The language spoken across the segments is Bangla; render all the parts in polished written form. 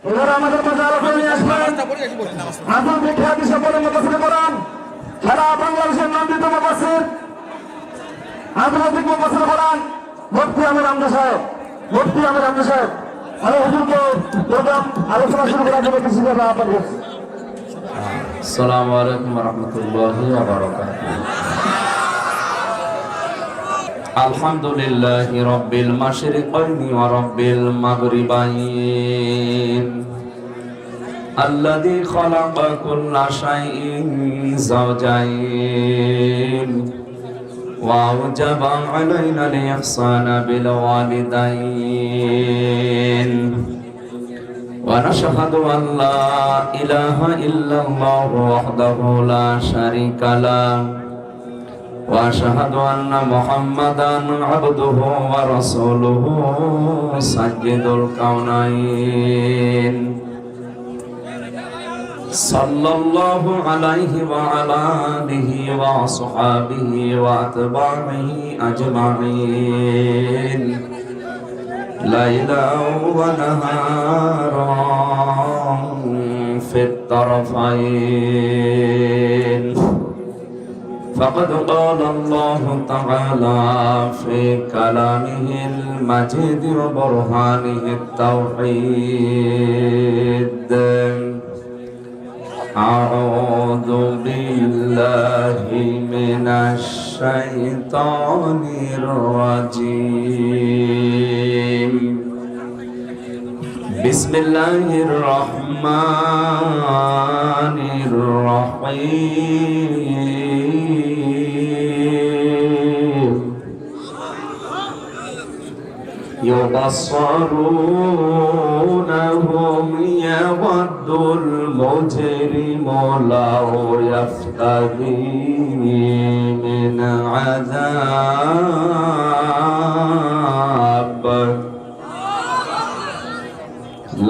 এবারে আমাদের মাঝে আলোচনা নিয়ে আসবেন আজম বিখ্যাত হিসেবে মুফাসসির কোরআন সারা বাংলাদেশের নন্দিত মুফাসসির আন্তর্জাতিক মুফাসসির কোরআন মুফতি আমির হামজা সাহেব। আমি হুজুরকে প্রোগ্রাম আলোচনা শুরু করার জন্য কিছু কথা আহ্বান করছি। আসসালামু আলাইকুম ওয়া রাহমাতুল্লাহি ওয়া বারাকাতুহু। আলহামদুলিল্লাহি রাব্বিল মাশরিকাইনি ওয়া রাব্বিল মাগরিবাইন আল্লাযী খালাকা কুল্লা শাইইন যাওজাইন ওয়া আওজাবা আলাইনা আল-ইহসানা বিল ওয়ালিদাইন ونشهد أن لا إله إلا الله وحده لا شريك له وأشهد أن محمدا عبده ورسوله سيد الكونين صلى الله عليه وعلى آله وصحبه وأتباعه أجمعين ليلا ونهارا في الطرفين فقد قال الله تعالى في كلامه المجيد وبرهانه التوحيد أعوذ بالله من الشيطان الرجيم بسم الله الرحمن الرحيم يبصرونهم يود المجرم لو يفتدي من عذاب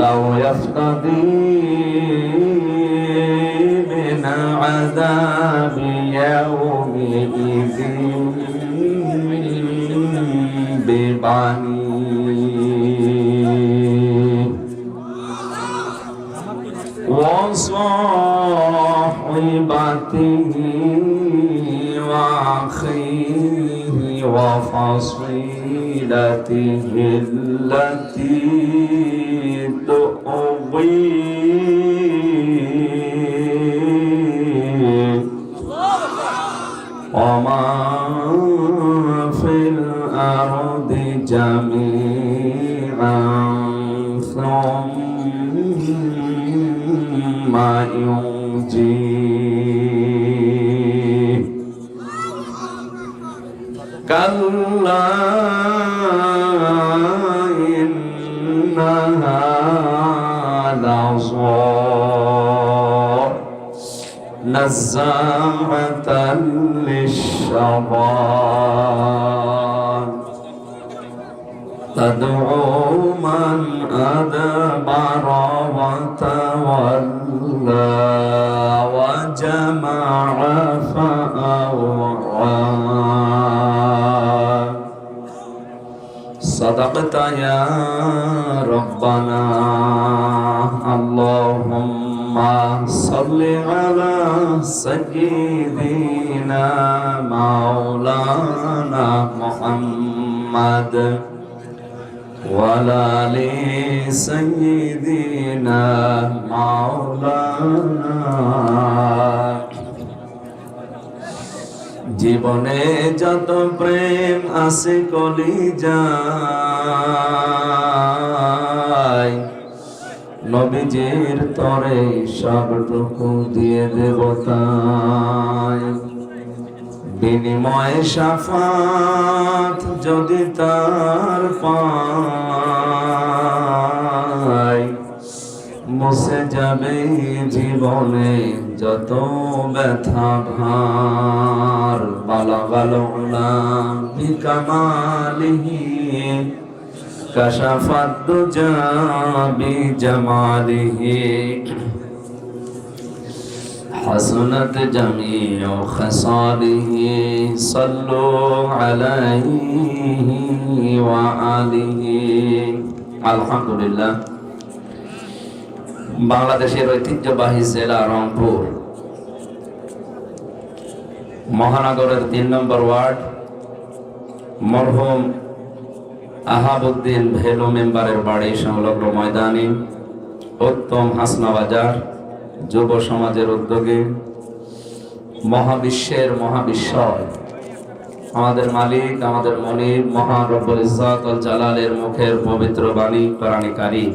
لو يفتدي من عذاب يومئذ ببنيه وصاحبته وأخيه وفصيلته التي تؤويه ومن في الأرض جميعا ثم ينجيه كلا إنها لظى نزاعة للشيطان تدعو من أدبر وتولى وجمع فأوعى صدقت يا ربنا اللهم صل على سيدنا مولانا محمد وعلى آل سيدنا مولانا জীবনে যত প্রেম আছে কলিজায় নবীজির তরে সবটুকু দিয়ে দেব তাই বিনিময়ে শাফাত যদি তার পাই মুছে যাবে জীবনে যত ব্যথা ভার বালাগাল উলাম বিকামালিহি কাশাফাত দুজা বিজামালিহি حسنت جميع خصاله صلوا عليه وآله الحمد لله বাংলাদেশের ঐতিহ্যবাহী জেলা রংপুর মহানগরের ৩ নম্বর ওয়ার্ড মরহুম আহাবউদ্দিন ভেলু মেম্বারের বাড়ি সংলগ্ন ময়দানে উত্তম হাসনাবাজার যুব সমাজের উদ্যোগে মহাবিশ্বের মহাবিশ্বয় আমাদের মালিক আমাদের মনিব মহান রব্বুল ইজ্জত ওয়াল জালালের মুখের পবিত্র বাণী কোরআনে কারীম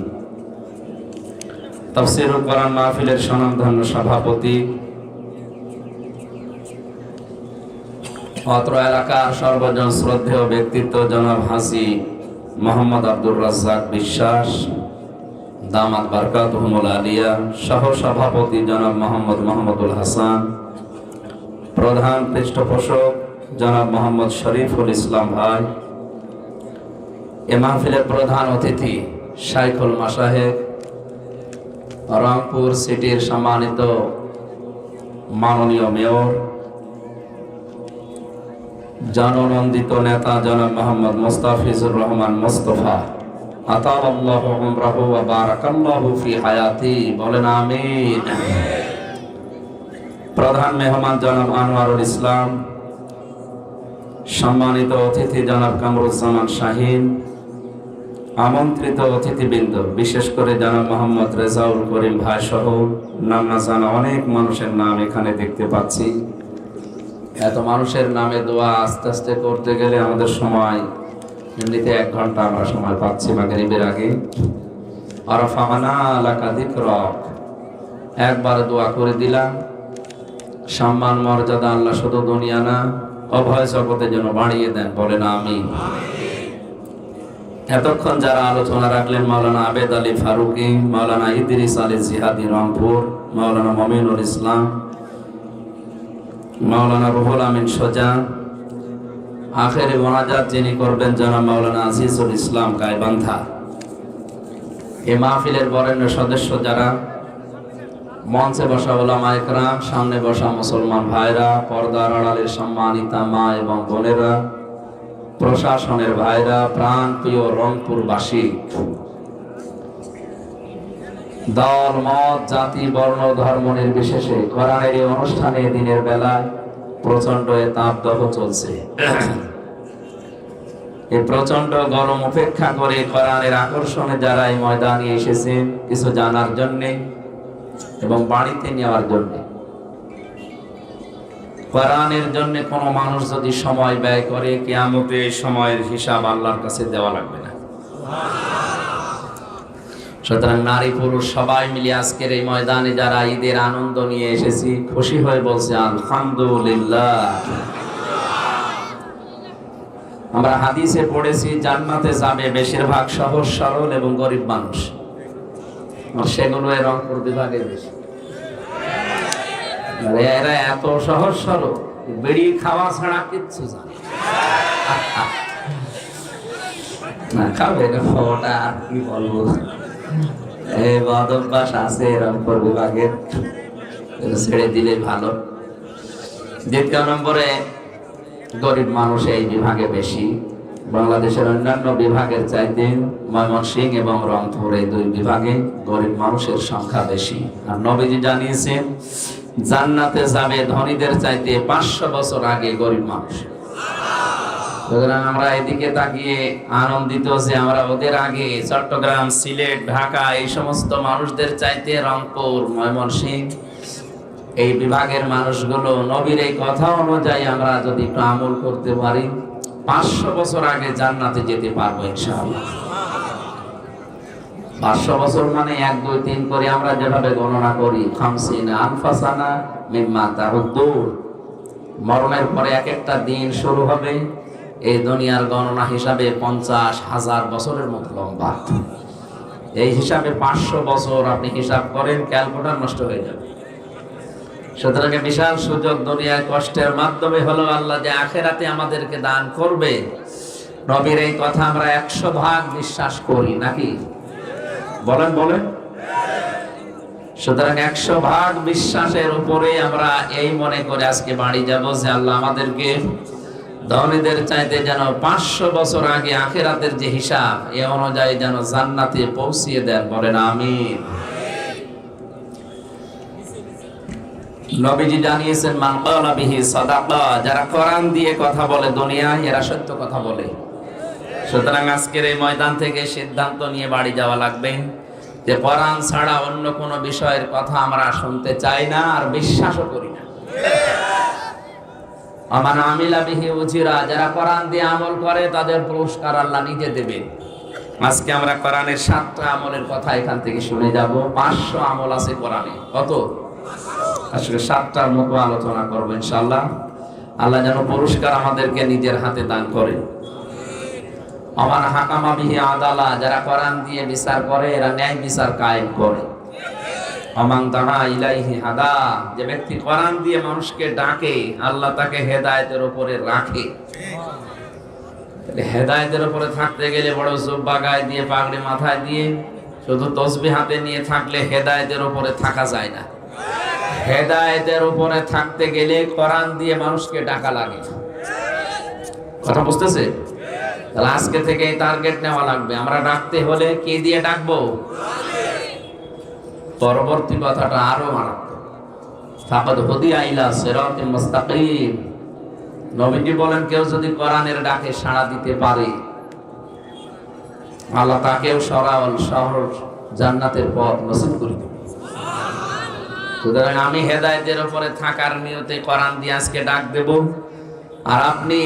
তাফসীরুল কোরআন মাহফিলের স্বনামধন্য সভাপতি অত্র এলাকার সর্বজন শ্রদ্ধেয় ব্যক্তিত্ব জনাব হাজী মোহাম্মদ আব্দুর রাজ্জাক বিশ্বাস দামাত বারকাতুহুমুল আলিয়া, সহ সভাপতি জনাব মোহাম্মদ মাহমুদুল হাসান, প্রধান পৃষ্ঠপোষক জনাব মোহাম্মদ শরীফুল ইসলাম ভাই, এ মাহফিলের প্রধান অতিথি শাইখুল মাশায়েখ, রংপুর সিটির সম্মানিত মাননীয় মেয়র, জননন্দিত নেতা জনাব মোহাম্মদ মুস্তাফিজুর রহমান মুস্তফা, আতালাল্লাহু উমরাহু ওয়া বারাকাল্লাহু ফি হায়াতি, বলেন আমিন। প্রধান মেহমান জনাব আনোয়ারুল ইসলাম, সম্মানিত অতিথি জনাব কামরুজ্জামান শাহীন, আমন্ত্রিত অতিথিবৃন্দ বিশেষ করে জনাব মোহাম্মদ রেজাউল করিম ভাই সহ নাম না জানা অনেক মানুষের নাম এখানে দেখতে পাচ্ছি। এত মানুষের নামে দোয়া আস্তে আস্তে করতে গেলে আমাদের সময় এমনিতে 1 ঘন্টা আমরা সময় পাচ্ছি মাগরিবের আগে। আরফানা লাকা যিকরাক, একবার দোয়া করে দিলাম, সম্মান মর্যাদা আল্লাহ শুধু দুনিয়া না অভয় জগতে যেন বাড়িয়ে দেন, বলেন আমিন। এতক্ষণ যারা আলোচনা রাখলেন মাওলানা আবেদ আলী ফারুকি, মাওলানা ইদ্রিস আলী জিহাদি রংপুর, মাওলানা মমিনুল ইসলাম, মাওলানা রুহুল আমিন সোজা, আখেরি মোনাজাত যিনি করবেন জনাব মাওলানা আজিজুল ইসলাম গাইবান্ধা। এই মাহফিলের বরেণ্য সদস্য যারা, মঞ্চে বসা উলামায়ে কেরাম, সামনে বসা মুসলমান ভাইরা, পর্দার আড়ালের সম্মানিতা মা এবং বোনেরা, প্রশাসনের ভাইরা, প্রাণ প্রিয় রংপুরবাসী, দল মত জাতি বর্ণ ধর্ম নির্বিশেষে কোরআনের এই অনুষ্ঠানে দিনের বেলায় প্রচন্ড তাপদাহ চলছে। এই প্রচন্ড গরম উপেক্ষা করে কোরআনের আকর্ষণে যারা এই ময়দানে এসেছেন কিছু জানার জন্যে এবং বাড়িতে নেওয়ার জন্যে, কোরআনের জন্য কোনো মানুষ যদি সময় ব্যয় করে কিয়ামতে সময়ের হিসাব আল্লাহর কাছে দেওয়া লাগবে না। সুতরাং নারী পুরুষ সবাই মিলে আজকের এই ময়দানে যারা ঈদের আনন্দ নিয়ে এসেছি, খুশি হয়ে বলছে আলহামদুলিল্লাহ। আমরা হাদিসে পড়েছি জান্নাতে যাবে বেশিরভাগ সহজ সরল এবং গরিব মানুষ, আর সেগুলো এই রংপুর বিভাগে বেশি। এরা এত সহজ সরল, বেড়ি খাওয়া ছাড়া কিচ্ছু জানে না। খাবে না ওটা আর কি বলবো, এই বদভ্যাস আছে রংপুর বিভাগের, ছেড়ে দিলে ভালো। 2 নম্বরে গরিব মানুষ এই বিভাগে বেশি। বাংলাদেশের অন্যান্য বিভাগের চাইতে ময়মনসিংহ এবং রংপুর এই 2 বিভাগে গরিব মানুষের সংখ্যা বেশি। আর নবীজি জানিয়েছেন জান্নাতে যাবে ধনীদের চাইতে 500 বছর আগে গরিব মানুষ। সুতরাং আমরা এদিকে তাকিয়ে আনন্দিত যে আমরা ওদের আগে চট্টগ্রাম, সিলেট, ঢাকা এই সমস্ত মানুষদের চাইতে রংপুর, ময়মনসিংহ এই বিভাগের মানুষগুলো নবীর এই কথা অনুযায়ী আমরা যদি একটু আমল করতে পারি 500 বছর আগে জান্নাতে যেতে পারবো ইনশাআল্লাহ। 500 বছর মানে 1 2 3 করে আমরা যেভাবে গণনা করি, 50 আনফাসানা মিম্মা তাউদ্দুন, মরণের পরে এক একটা দিন শুরু হবে এই দুনিয়ার গণনা হিসাবে 50,000 বছরের মতো লম্বা। এই হিসাবে 500 বছর আপনি হিসাব করেন, ক্যালকুলেটর নষ্ট হয়ে যাবে। সুতরাং বিশাল সুযোগ দুনিয়ার কষ্টের মাধ্যমে হলো আল্লাহ যে আখেরাতে আমাদেরকে দান করবে, নবীর এই কথা আমরা 100 ভাগ বিশ্বাস করি নাকি? বলেন বলেন। সুতরাং 100 ভাগ বিশ্বাসের উপরে আমরা এই মনে করে আজকে বাড়ি যাব যে আল্লাহ আমাদেরকে ধনীদের চাইতে যেন 500 বছর আগে আখেরাতের যে হিসাব এ অনুযায়ী যেন জান্নাতে পৌঁছিয়ে দেন, বলেন আমিন। নবীজি জানিয়েছেন মান ক্বালা বিহি সাদাকা, যারা কোরআন দিয়ে কথা বলে দুনিয়ায় এরা সত্য কথা বলে। সুতরাং আজকের এই ময়দান থেকে সিদ্ধান্ত নিয়ে বাড়ি যাওয়া লাগবে যে কোরআন ছাড়া অন্য কোনো বিষয়ের কথা আমরা শুনতে চাই না আর বিশ্বাসও করি না। আমান আমিলা বিহি উজিরা, যারা কোরআন দিয়ে আমল করে তাদের পুরস্কার আল্লাহ নিজে দেবে। আজকে আমরা কোরআনের 7টা আমলের কথা এখান থেকে শুনে যাব। 500 আমল আছে কোরআনে। কত? আসলে 7টার মতো আলোচনা করবো ইনশাআল্লাহ। আল্লাহ যেন পুরস্কার আমাদেরকে নিজের হাতে দান করে। আমার হাকামা বিহি আদালা, যারা কোরআন দিয়ে বিচার করে এরা ন্যায় বিচার কায়েম করে। আমান দানা ইলাইহি হাদা, যে ব্যক্তি কোরআন দিয়ে মানুষকে ডাকে আল্লাহ তাকে হেদায়েতের উপরে রাখে। হেদায়েতের উপরে থাকতে গেলে বড় জুব্বা গায়ে দিয়ে পাগড়ি মাথায় দিয়ে শুধু তসবিহ হাতে নিয়ে থাকলে হেদায়েতের উপরে থাকা যায় না। হেদায়েতের উপরে থাকতে গেলে কোরআন দিয়ে মানুষকে ডাকা লাগে। কথা বুঝতেছে? তাহলে আজকে থেকে টার্গেট নেওয়া লাগবে। আমরা ডাকতে হলে কি দিয়ে ডাকবো? পরবর্তী কথাটা আরো মারাত্মক। ফাকাদ হুদিয়া ইলা সিরাতিল মুস্তাকিম, নবীজি বলেন কেউ যদি কোরআনের ডাকে সাড়া দিতে পারে আল্লাহ তাকেও সহজ জান্নাতের পথ নসিব করে দেবে। সুতরাং আমি হেদায়েতের উপরে থাকার নিয়তে কোরআন দিয়ে আজকে ডাক দেব, আর আপনি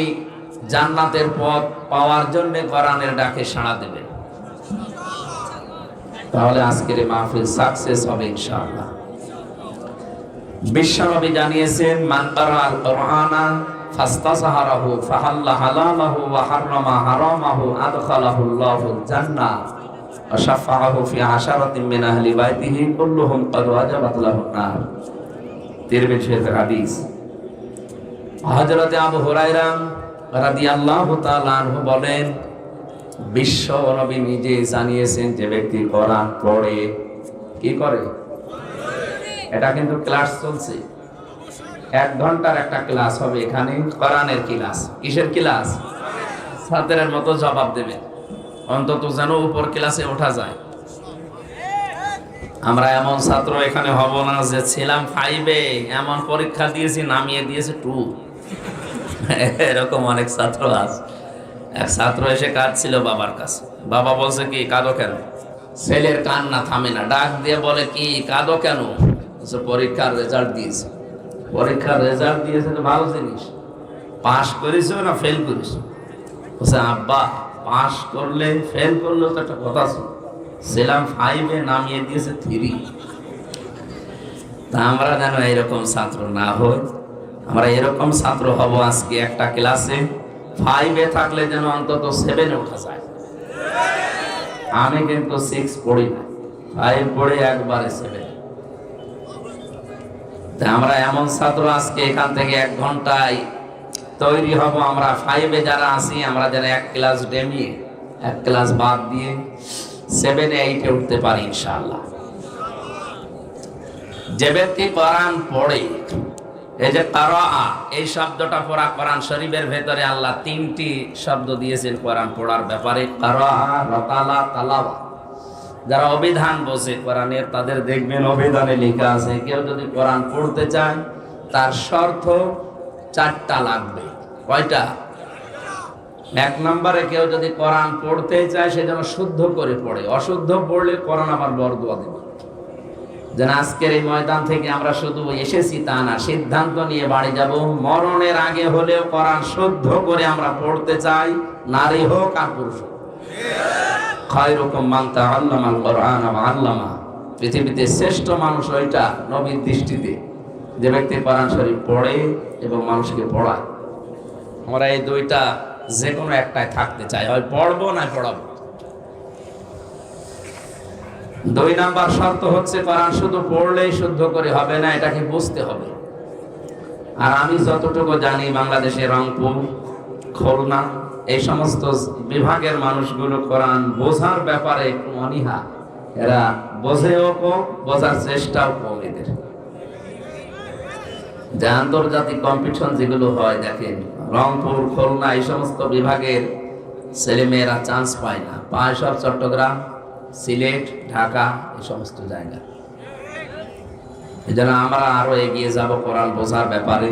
জান্নাতের পথ পাওয়ার জন্য কোরআনের ডাকে সাড়া দেবেন। তাহলে আজকের এই মাহফিল সাকসেস হবে ইনশাআল্লাহ। বিশ্বনবী জানিয়েছেন মান কারাআল কুরআনা ফাস্তাযহারাহু ফাহাল্লা হালালাহু ওয়া হাররামা হারামাহু আদখালাহুল্লাহুল জান্নাহ ওয়া শাফাআহু ফি আশারাতিন মিন আহলি বাইতিহি কুল্লুহুম ক্বাদ ওয়াজাবাত লাহুন নার। তিরমিজির হাদিস। হযরত আবু হুরায়রা রাদিয়াল্লাহু তাআলা আনহু বলেন বিশ্ব নবী নিজে জানিয়েছেন যে ব্যক্তি কোরআন পড়ে কি করে, এটা কিন্তু ক্লাস চলছে, 1 ঘন্টার একটা ক্লাস হবে এখানে, কোরআনের ক্লাস। কিসের ক্লাস? ছাত্রের মতো জবাব দেবে, অন্তত যেন উপর ক্লাসে ওঠা যায়। আমরা এমন ছাত্র এখানে হব না যে ছিলাম 5-এ এমন পরীক্ষা দিয়েছি নামিয়ে দিয়েছে 2। এরকম অনেক ছাত্র আছে। এক ছাত্র এসে কাঁদছিল বাবার কাছে। বাবা বলছে কি কাঁদো কেন? ছেলের কান্না থামে না, ডাক দিয়ে বলে কি কাঁদো কেন? পরীক্ষার রেজাল্ট দিয়েছে। পরীক্ষার রেজাল্ট দিয়েছে তো ভালো জিনিস, পাস করেছো না ফেল করেছো? বলছে আব্বা পাস করলে ফেল করলেও তো একটা কথা ছিল, ছিলাম 5-এ নামিয়ে দিয়েছে 3। তা আমরা যেন এরকম ছাত্র না হই, আমরা এরকম ছাত্র হব আজকে একটা ক্লাসে 5-এ থাকলে যেন অন্তত 7-এ ওঠা যায়। আমি কিন্তু 6 পড়ি না, 5 পড়ে একবারে 7। আমরা এমন ছাত্র আজকে এখান থেকে 1 ঘন্টায় তৈরি হব। আমরা 5-এ যারা আছি আমরা যেন 1 ক্লাস ডেমিয়ে 1 ক্লাস বাদ দিয়ে 7-এ 8-এ উঠতে পারি ইনশাআল্লাহ। যে ব্যক্তি কোরআন পড়ে, এই যে কারাআ এই শব্দটা পড়া, কোরআন শরীফের ভেতরে আল্লাহ 3টি শব্দ দিয়েছেন কোরআন পড়ার ব্যাপারে, কারাআ, রাতালা, তালাওয়া। যারা অভিধান বোঝে কোরআনের তাদের দেখবেন অভিধানে লেখা আছে কেউ যদি কোরআন পড়তে চায় তার শর্ত 4টা লাগবে। কয়টা? 1 নম্বরে কেউ যদি কোরআন পড়তে চায় সে যেন শুদ্ধ করে পড়ে, অশুদ্ধ পড়লে কোরআন আবার বরদোয়া দেবে। যেন আজকের এই ময়দান থেকে আমরা শুধু এসেছি তা না, সিদ্ধান্ত নিয়ে বাড়ি যাব, মরণের আগে হলেও কোরআন শুদ্ধ করে আমরা পড়তে চাই, নারী হোক আর পুরুষ হোক। খায়রুকুম মান তাআল্লামাল কুরআন ওয়া আল্লামা, পৃথিবীতে শ্রেষ্ঠ মানুষ ওইটা নবীর দৃষ্টিতে যে ব্যক্তি কোরআন শরীফ পড়ে এবং মানুষকে পড়ায়। আমরা এই 2টা যে কোনো একটাই থাকতে চাই, হয় পড়বো না পড়াবো। 2 নাম্বার শর্ত হচ্ছে কোরআন শুধু পড়লেই শুদ্ধ করে হবে না, এটাকে বুঝতে হবে। আর আমি যতটুকু জানি বাংলাদেশে রংপুর, খুলনা এই সমস্ত বিভাগের মানুষগুলো কোরআন বোঝার ব্যাপারে একটু অনীহা, এরা বোঝেও কম, বোঝার চেষ্টাও কম এদের। যে আন্তর্জাতিক কম্পিটিশন যেগুলো হয় দেখেন, রংপুর, খুলনা এই সমস্ত বিভাগের ছেলেমেয়েরা চান্স পায় না, পায় সব চট্টগ্রাম, সিলেট, ঢাকা এই সমস্ত জায়গা। এই জন্য আমরা আরো এগিয়ে যাব কোরআন বোঝার ব্যাপারে।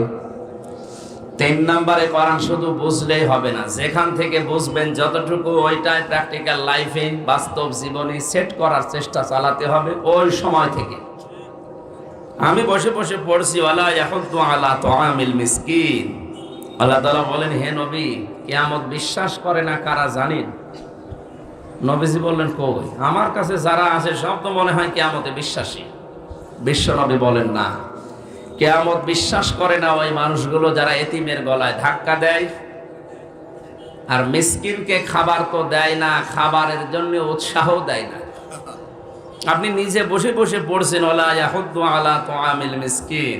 3 নম্বরে কোরআন শুধু বুঝলেই হবে না, যেখান থেকে বুঝবেন যতটুকু ওইটাই প্র্যাকটিক্যাল লাইফে বাস্তব জীবনে সেট করার চেষ্টা চালাতে হবে ওই সময় থেকে। আমি বসে বসে পড়ছি ওয়ালা ইয়াহুদ্দু আলা তুআমিল মিসকিন, আল্লাহ তাআলা বলেন হে নবী কিয়ামত বিশ্বাস করে না কারা জানেন? নবীজি বললেন কই, আমার কাছে যারা আছে সব তো মনে হয় কিয়ামতে বিশ্বাসী। বিশ্ব নবী বলেন না, কিয়ামত বিশ্বাস করে না ওই মানুষগুলো যারা এতিমের গলায় ধাক্কা দেয় আর মিসকিনকে খাবার তো দেয় না, খাবারের জন্য উৎসাহ দেয় না। আপনি নিজে বসে বসে পড়ছেন ওয়ালা ইয়াহুদ্দু আলা তুআমিল মিসকিন,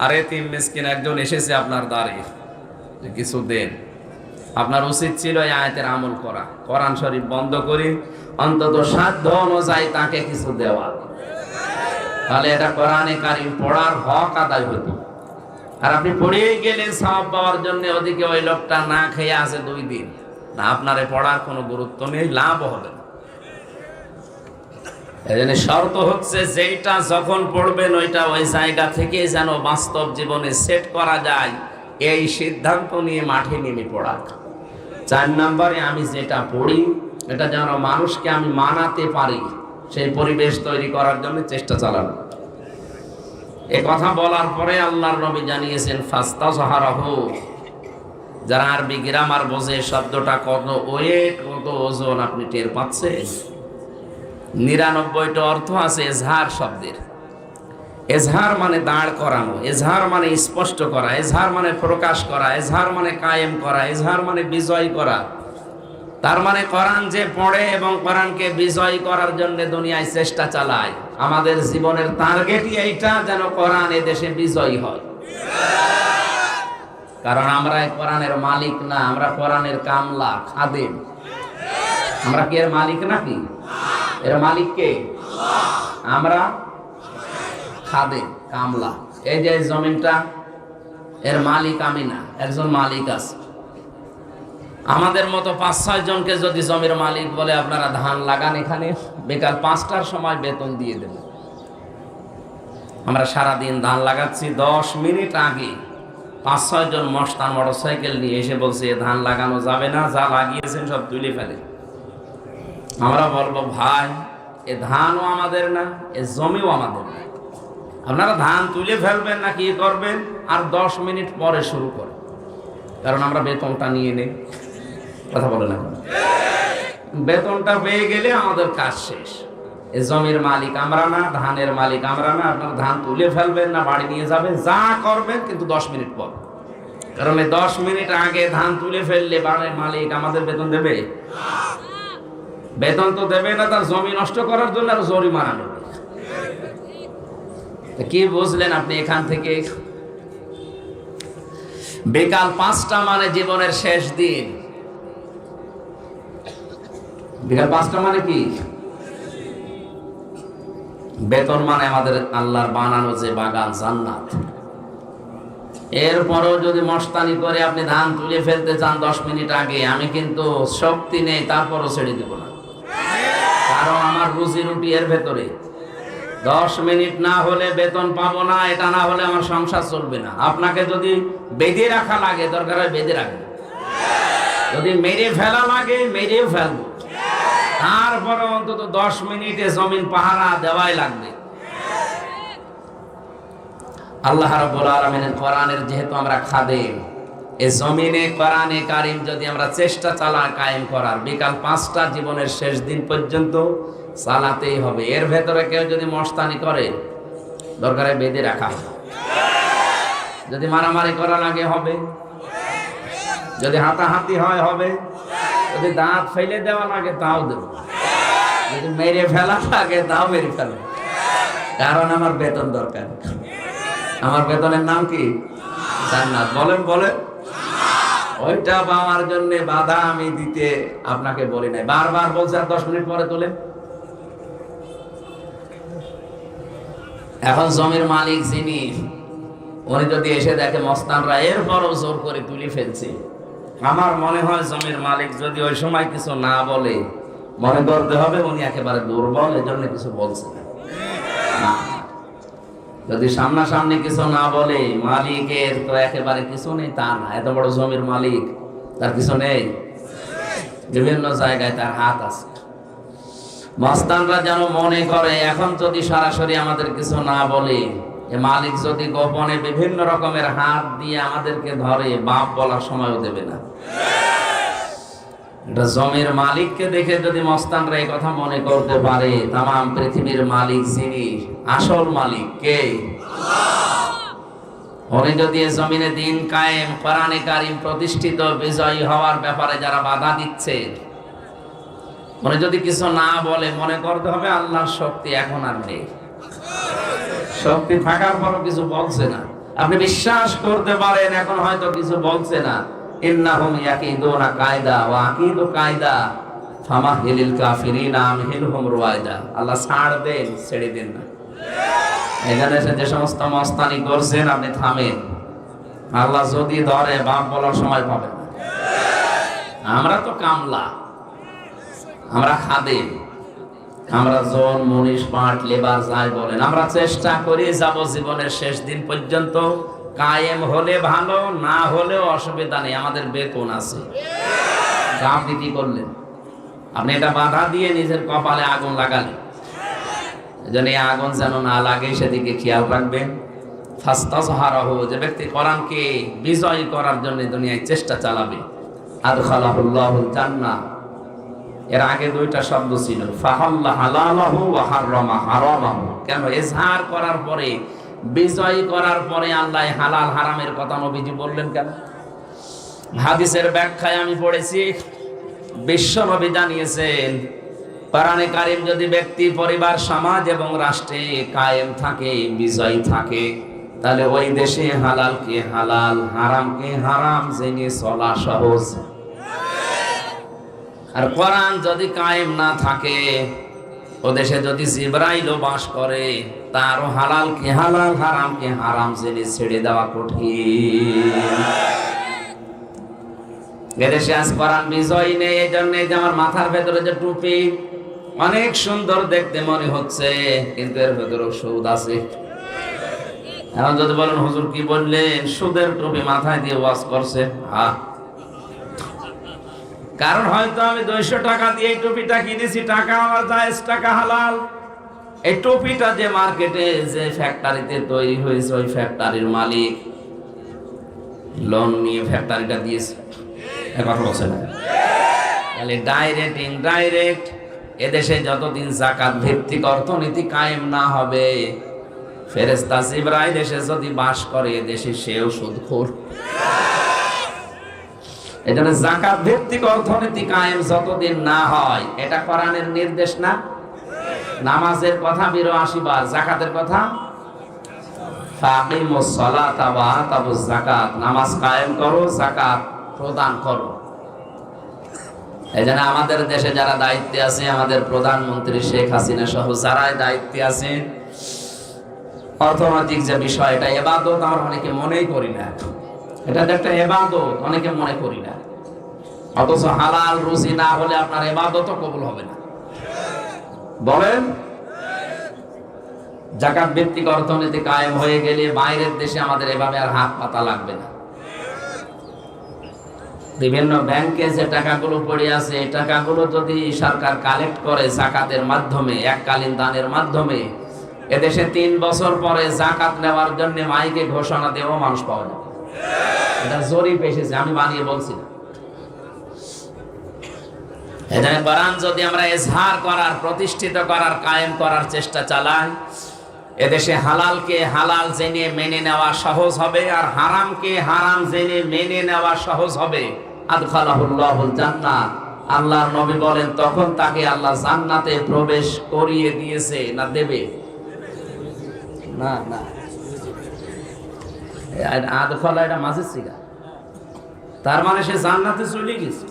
আর এতিম মিসকিন একজন এসেছে আপনার দ্বারে যে কিছু দেন। আপনার উচিত ছিল এই আয়াতের আমল করা, কোরআন শরীফ বন্ধ করে অন্তত সাধ্য অনুযায়ী তাকে কিছু দেওয়া, তাহলে এটা কোরআনে কারিম পড়ার হক আদায় হতো। আর আপনি পড়েই গেলেন সওয়াব পাওয়ার জন্য, ওদিকে ওই লোকটা না খেয়ে আছে 2 দিন, না আপনারে পড়ার কোনো গুরুত্ব নেই, লাভ হবে না। এজন্য শর্ত হচ্ছে যেটা যখন পড়বেন ওইটা ওই জায়গা থেকে যেন বাস্তব জীবনে সেট করা যায়, এই সিদ্ধান্ত নিয়ে মাঠে নেমে পড়া। 4 নম্বরে আমি যেটা পড়ি এটা যেন মানুষকে আমি মানাতে পারি, সেই পরিবেশ তৈরি করার জন্য চেষ্টা চালানো। এ কথা বলার পরে আল্লাহর নবী জানিয়েছেন ফাস্তাযহারাহু, যারা আরবি গ্রামার বোঝে শব্দটা কত ওয়েট কত ওজন আপনি টের পাচ্ছেন। 99টা অর্থ আছে এজহার শব্দের। এজহার মানে দাঁড় করানো, এজহার মানে স্পষ্ট করা, এজহার মানে প্রকাশ করা, এজহার মানে কায়েম করা, এজহার মানে বিজয় করা। তার মানে কোরআন যে পড়ে এবং কোরআনকে বিজয় করার জন্য দুনিয়ায় চেষ্টা চালায়, আমাদের জীবনের টার্গেটই এইটা যেন কোরআন এ দেশে বিজয়ী হয়। কারণ আমরা কোরআনের মালিক না, আমরা কোরআনের কামলা, খাদেম। আমরা কি এর মালিক নাকি? এর মালিক কে? আমরা খাদেম, কামলা। এই যে জমিনটা এর মালিক আমি না, একজন মালিক আছে। আমাদের মতো 5-6 জনকে যদি জমির মালিক বলে আপনারা ধান লাগান এখানে, বিকাল 5টার সময় বেতন দিয়ে দেব। আমরা সারাদিন ধান লাগাচ্ছি, 10 মিনিট আগে 5-6 জন মস্তান মোটরসাইকেল নিয়ে এসে বলছে ধান লাগানো যাবে না, যা লাগিয়েছেন সব তুলে ফেলে। আমরা বলবো ভাই এ ধানও আমাদের না, এ জমিও আমাদের না, আপনারা ধান তুলে ফেলবেন না কি করবেন, আর 10 মিনিট পরে শুরু করে, কারণ আমরা বেতনটা নিয়ে নেই। কথা বলে না, বেতনটা পেয়ে গেলে আমাদের কাজ শেষ। এ জমির মালিক আমরা না, ধানের মালিক আমরা না, আপনারা ধান তুলে ফেলবেন না বাড়ি নিয়ে যাবেন, যা করবেন কিন্তু 10 মিনিট পর। কারণ এই 10 মিনিট আগে ধান তুলে ফেললে বাড়ির মালিক আমাদের বেতন দেবে? বেতন তো দেবে না, তার জমি নষ্ট করার জন্য আর জরিমানা নেবে। কি বুঝলেন আপনি এখান থেকে? বিকাল 5টা মানে জীবনের শেষ দিন। বিকাল 5টা মানে কি? বেতন মানে আমাদের আল্লাহর বানানো যে বাগান, জান্নাত। এরপরও যদি মস্তানি করে আপনি ধান তুলে ফেলতে চান 10 মিনিট আগে, আমি কিন্তু শক্তি নেই, তারপরও ছেড়ে দেব না। কারণ আমার রুজি রুটি এর ভেতরে। 10 মিনিট না হলে বেতন পাবো না, এটা না হলে আমার সংসার চলবে না। আপনাকে যদি বেঁধে রাখা লাগে দরকার হয় বেঁধে রাখবো, যদি মেরে ফেলা লাগে মেরেও ফেলবো, তারপরে অন্তত 10 মিনিটে জমিন পাহারা দেওয়াই লাগবে। আল্লাহ রাব্বুল আলামিনের কোরআনের যেহেতু আমরা খাদেম, এই জমিনে কোরআনে কারিম যদি আমরা চেষ্টা চালা কায়েম করার, বিকাল 5টা জীবনের শেষ দিন পর্যন্ত চালাতেই হবে। এর ভেতরে কেউ যদি মস্তানি করে দরকারে বেঁধে রাখা হবে, যদি মারামারি করা লাগে হবে, যদি হাতাহাতি হয় হবে, যদি দাঁত ফেলে দেওয়া লাগে তাও দেব, যদি মেরে ফেলা লাগে তাও মেরে ফেলবো। কারণ আমার বেতন দরকার। আমার বেতনের নাম কি? জান্নাত। বলেন বলেন। ওইটা পাওয়ার জন্য বাধা আমি দিতে আপনাকে বলি নাই, বারবার বলছে আর 10 মিনিট পরে তোলে। এখন জমির মালিক যিনি, উনি যদি এসে দেখে মস্তানরা এরপরও জোর করে তুলে ফেলছে, আমার মনে হয় জমির মালিক যদি ওই সময় কিছু না বলে, মনে করতে হবে উনি একেবারে দুর্বল, এজন্য কিছু বলছে না। যদি সামনাসামনি কিছু না বলে, মালিকের তো একেবারে কিছু নেই তা না, এত বড় জমির মালিক, তার কিছু নেই, বিভিন্ন জায়গায় তার হাত আছে। মস্তানরা যেন মনে করে এখন যদি সরাসরি আমাদের কিছু না বলে, এ মালিক যদি গোপনে বিভিন্ন রকমের হাত দিয়ে আমাদেরকে ধরে, বাপ বলার সময়ও দেবে না। এটা জমির মালিককে দেখে যদি মস্তানরা এই কথা মনে করতে পারে, তামাম পৃথিবীর মালিক যিনি, আসল মালিক কে? উনি যদি এই জমিনে দিন কায়েম, কোরআনে কারীম প্রতিষ্ঠিত, বিজয়ী হওয়ার ব্যাপারে যারা বাধা দিচ্ছে, উনি যদি কিছু না বলে, মনে করতে হবে আল্লাহর শক্তি এখন আর নেই। শক্তি থাকার পরও কিছু বলছে না। আপনি বিশ্বাস করতে পারেন এখন হয়তো কিছু বলছে না। ইন্নাহুম ইয়াকিদুনা কায়দা ওয়া আকিদু কায়দা ফামাহিলিল কাফিরিনা আমহিলহুম রুয়াইদা। আল্লাহ ছাড় দেন, ছেড়ে দেন না। এখানে যে সমস্ত মস্তানি করছেন আপনি থামেন। আল্লাহ যদি ধরে, বাপ বলার সময় পাবেন না। আমরা তো কামলা, আমরা খাদেম, আমরা জন, মনীষ, পাট, লেবার যাই বলেন, আমরা চেষ্টা করি যাব জীবনের শেষ দিন পর্যন্ত কায়েম হলে ভালো, না হলেও অসুবিধা নেই, আমাদের বেতন আছে। আপনি কি করলেন? আপনি এটা বাধা দিয়ে নিজের কপালে আগুন লাগালেন। এজন্য এই আগুন যেন না লাগে সেদিকে খেয়াল রাখবেন। ফাস্তাজহারাহু, যে ব্যক্তি কোরআনকে বিজয় করার জন্য দুনিয়ায় চেষ্টা চালাবে, আদখালাহুল্লাহুল জান্নাহ। এর আগে দুইটা শব্দ ছিল, ফাহাল্লা হালালাহু ওয়া হাররামা হারামাহু। কেন? ইজহার করার পরে, বিজয় করার পরে আল্লাহ হালাল হারামের কথা নবীজি বললেন কেন? হাদিসের ব্যাখ্যায় আমি পড়েছি, বিশ্ব নবী জানিয়েছেন, কোরআনে কারীম যদি ব্যক্তি, পরিবার, সমাজ এবং রাষ্ট্রে কায়েম থাকে, বিজয়ী থাকে, তাহলে ওই দেশে হালালকে হালাল, হারামকে হারাম জেনে চলা সহজ। আর কোরআন যদি কায়েম না থাকে, ও দেশে যদি জিবরাইলও বাস করে, তারও হালালকে হালাল, হারামকে হারাম জেনে ছেড়ে দেওয়া কঠিন। এদেশে আজ কোরআন বিজয় নেই। এই জন্য যে আমার মাথার ভেতরে যে টুপি, অনেক সুন্দর দেখতে মনে হচ্ছে, কিন্তু এর ভেতরেও সুদ আছে। এখন যদি বলেন হুজুর কি বললেন, সুদের টুপি মাথায় দিয়ে ওয়াজ করছে, কারণ হয়তো আমি 200 টাকা দিয়ে এই টুপিটা কিনেছি, টাকা আমার জায়েজ, টাকা হালাল। এই টুপিটা যে মার্কেটে, যে ফ্যাক্টরিতে তৈরি হয়েছে, ওই ফ্যাক্টরির মালিক লোন নিয়ে ফ্যাক্টরিটা দিয়েছে, কথা বলছে না? তাহলে ডাইরেক্ট ইনডাইরেক্ট এদেশে যতদিন যাকাত ভিত্তিক অর্থনীতি কায়েম না হবে, ফেরেশতা জিবরাইল এসে যদি বাস করে এদেশে, সেও সুদখোর। এজন্য যাকাত ভিত্তিক অর্থনীতি কায়েম যতদিন না হয়, এটা কোরআনের নির্দেশ না? নামাজের কথা 82 বার, যাকাতের কথা ফাকিমুস সালাতা ওয়া আতাবুজ যাকাত, নামাজ কায়েম করো, যাকাত প্রদান করো। এজন্য আমাদের দেশে যারা দায়িত্বে আছে, আমাদের প্রধানমন্ত্রী শেখ হাসিনা সহ যারাই দায়িত্বে আছেন, অর্থনৈতিক যে বিষয়, এটা ইবাদত আমরা অনেকে মনেই করি না। এটা একটা ইবাদত, অনেকে মনে করি না। অথচ হালাল রুজি না হলে আপনার ইবাদতও কবুল হবে না। বলেন, যাকাত ভিত্তিক অর্থনীতি কায়েম হয়ে গেলে বাইরের দেশে আমাদের এভাবে আর হাত পাতা লাগবে না। বিভিন্ন ব্যাংকে যে টাকাগুলো পড়ে আছে, এই টাকাগুলো যদি সরকার কালেক্ট করে যাকাতের মাধ্যমে, এককালীন দানের মাধ্যমে, এদেশে 3 বছর পরে যাকাত নেওয়ার জন্য মাইকে ঘোষণা দেওয়া মানুষ পাওয়া যাবে। এটা জরিপ এসেছে, আমি বানিয়ে বলছি না। এখানে কোরআন যদি আমরা ইজহার করার, প্রতিষ্ঠিত করার, কায়েম করার চেষ্টা চালাই, এদেশে হালালকে হালাল জেনে মেনে নেওয়া সহজ হবে, আর হারামকে হারাম জেনে মেনে নেওয়া সহজ হবে। আদখালাহুল্লাহুল জান্নাহ, আল্লাহর নবী বলেন, তখন তাকে আল্লাহ জান্নাতে প্রবেশ করিয়ে দিয়েছে, না দেবে? না না, আদখালা এটা মাঝে সিগা, তার মানে সে জান্নাতে চলে গেছে।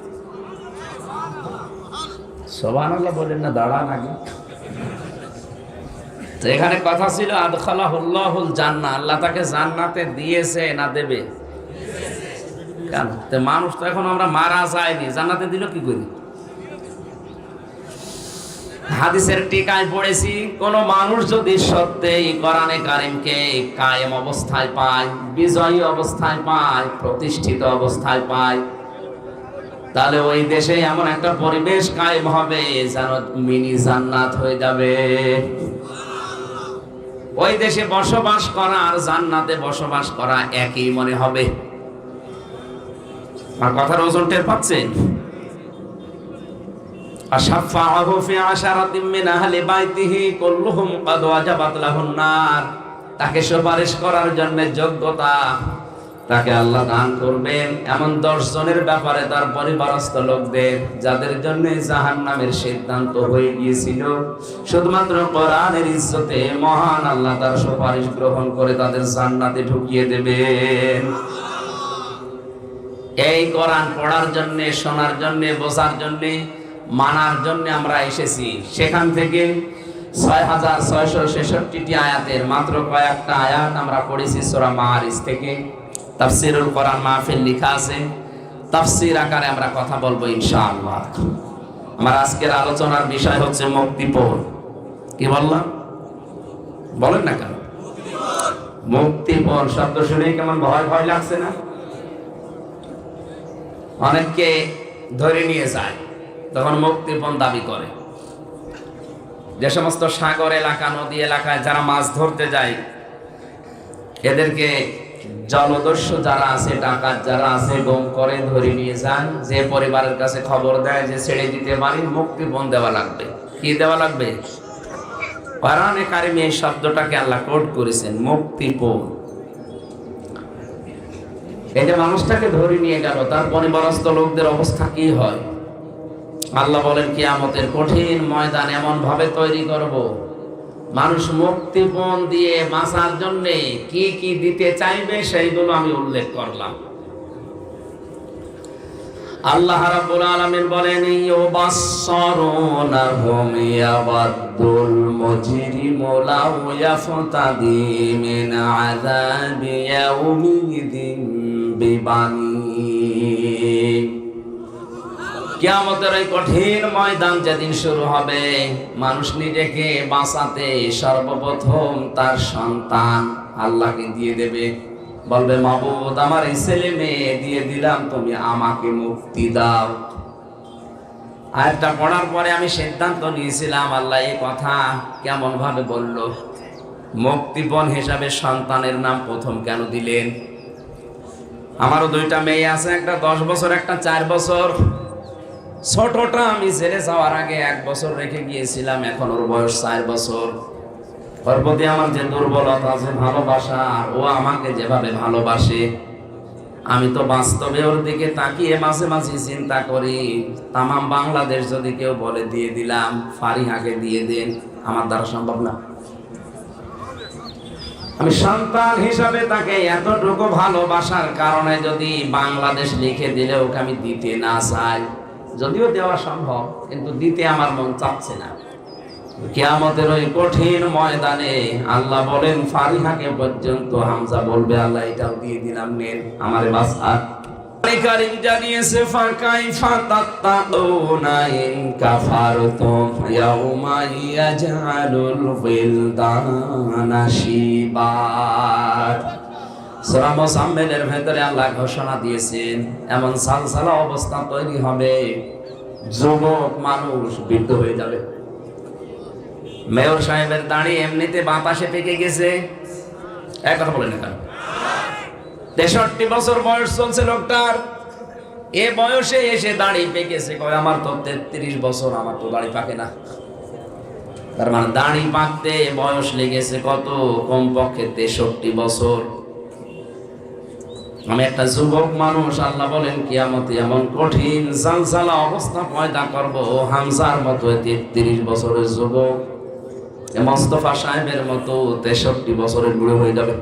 সুবহানাল্লাহ বলেন না, দাঁড়ান আগে। তো এখানে কথা ছিল আদখালাহুল্লাহুল জান্নাহ, আল্লাহ তাকে জান্নাতে দিয়েছে, না দেবে? কেন? তো মানুষ তো এখন আমরা মারা যায়নি, জান্নাতে দিল কি করি? হাদিসের টিকায় পড়েছি, কোন মানুষ যদি সত্যিই কোরআনে কারিমকে কায়েম অবস্থায় পায়, বিজয়ী অবস্থায় পায়, প্রতিষ্ঠিত অবস্থায় পায়, তাহলে ওই দেশে এমন একটা পরিবেশ কায়েম হবে যেন মিনি জান্নাত হয়ে যাবে। ওই দেশে বসবাস করা আর জান্নাতে বসবাস করা একই মনে হবে। আর কথার ওজন টের পাচ্ছেন? আশাফাহু ফি আশারাতিন মিন আহলি বাইতিহি কুল্লুহুম ক্বাদ ওয়াজাবাত লাহুন নার। তাকে সুপারিশ করার জন্য যোগ্যতা তাকে আল্লাহ দান করবেন এমন 10 জনের ব্যাপারে তার পরিবারস্থ লোকদের, যাদের জন্য জাহান্নামের সিদ্ধান্ত হয়ে গিয়েছিল, শুধুমাত্র কোরআনের ইজ্জতে মহান আল্লাহ তার সুপারিশ গ্রহণ করে তাদের জান্নাতে ঢুকিয়ে দেবেন। এই কোরআন পড়ার জন্য, শোনার জন্য, বোঝার জন্য, মানার জন্য আমরা এসেছি। সেখান থেকে 6666টি আয়াতের মাত্র কয়েকটা আয়াত আমরা পড়েছি সূরা মাআরিজ থেকে। তাফসীরুল কোরআন মাহফিল লেখা আছে, তাফসীর আকারে আমরা কথা বলবো ইনশাআল্লাহ। আমার আজকের আলোচনার বিষয় হচ্ছে মুক্তিপণ। কি বললাম? বলেন না কেন? মুক্তিপণ শব্দ শুনে কেমন ভয় ভয় লাগছে না? অনেককে ধরে নিয়ে যায়, তখন মুক্তিপণ দাবি করে। যে সমস্ত সাগর এলাকা, নদী এলাকায় যারা মাছ ধরতে যায়, এদেরকে জলদস্যু যারা আছে, ডাকাত যারা আছে, গুম করে ধরে নিয়ে যান। যে পরিবারের কাছে খবর দেয় যে ছেড়ে দিতে পারি, মুক্তিপণ দেওয়া লাগবে। কি দেওয়া লাগবে? কোরআনে কারিমে এই শব্দটাকে আল্লাহ কোট করেছেন, মুক্তিপণ। এই যে মানুষটাকে ধরে নিয়ে গেল, তার পরিবারস্থ লোকদের অবস্থা কি হয়? আল্লাহ বলেন কিয়ামতের কঠিন ময়দান এমন ভাবে তৈরি করব, মানুষ মুক্তিপণ দিয়ে বাঁচার জন্য কি কি দিতে চাইবে সেইগুলো আমি উল্লেখ করলাম। আল্লাহ রাব্বুল আলামিন বলেন ইউবাসসারুনাহুম ইয়াবাদুল মুজরিমু লাউ ইয়াফতাদি মিন আযাবি ইয়াউমিদিন বিবানি। কিয়ামতের এই কঠিন ময়দান যেদিন শুরু হবে, মানুষ নিজেকে বাঁচাতে সর্বপ্রথম তার সন্তান আল্লাহকে দিয়ে দেবে। বলবে, মাবুদ আমার এই ছেলে মেয়ে দিয়ে দিলাম, তুমি আমাকে মুক্তি দাও। আয়াতটা পড়ার পরে আমি সিদ্ধান্ত নিয়েছিলাম, আল্লাহ এই কথা কেমন ভাবে বলল? মুক্তিপণ হিসাবে সন্তানের নাম প্রথম কেন দিলেন? আমারও 2টা মেয়ে আছে, একটা 10 বছর, একটা 4 বছর। ছোটটা আমি ছেড়ে যাওয়ার আগে 1 বছর রেখে গিয়েছিলাম, এখন ওর বয়স 4 বছর। ওর প্রতি আমার যে দুর্বলতা আছে, ভালোবাসা, ও আমাকে যেভাবে ভালোবাসে, আমি তো বাস্তবে ওর দিকে তাকিয়ে মাঝে মাঝে চিন্তা করি, তামাম বাংলাদেশ যদি কেউ বলে দিয়ে দিলাম, ফারিহাকে দিয়ে দেন, আমার দ্বারা সম্ভব না। আমি সন্তান হিসাবে তাকে এতটুকু ভালোবাসার কারণে যদি বাংলাদেশ লিখে দিলে ওকে আমি দিতে না চাই, যদিও দেওয়া সম্ভব, কিন্তু দিতে আমার মন চাচ্ছে না। কিয়ামতের ওই কঠিন ময়দানে আল্লাহ বলেন ফারিহাকে পর্যন্ত হামজা বলবে, আল্লাহ এটাও দিয়ে দিলাম, নেন আমারে বাঁচা। কারীম জানিয়েছে, ফাকাইফা তাত্তাকুনা ইন কাফারতুম ইয়াউমা ইয়াজআলুল বিলদানা শিবা। সূরা মুসাম্মিলের ভেতরে আল্লাহ ঘোষণা দিয়েছেন, এমন সালসালা অবস্থা তৈরি হবে, যুবক মানুষ বৃদ্ধ হয়ে যাবে। মেয়র সাহেবের দাড়ি এমনিতে বাতাসে পেকে গেছে, এক কথা বলেন না। 63 বছর বয়স চলছে লোকটার, এ বয়সে এসে দাড়ি পেকেছে। কয় আমার তো 33 বছর, আমার তো দাড়ি পাকে না। তার মানে দাড়ি পাকতে বয়স লেগেছে কত? কমপক্ষে 63 বছর। আমি একটা যুবক মানুষ, আল্লাহ বলেন কিয়ামতে এমন কঠিন জালজালা অবস্থা পয়দা করব, হামজার মতো 33 বছরের যুবক, মোস্তফা সাহেবের মতো 63 বছরের বুড়ো হয়ে যাবে।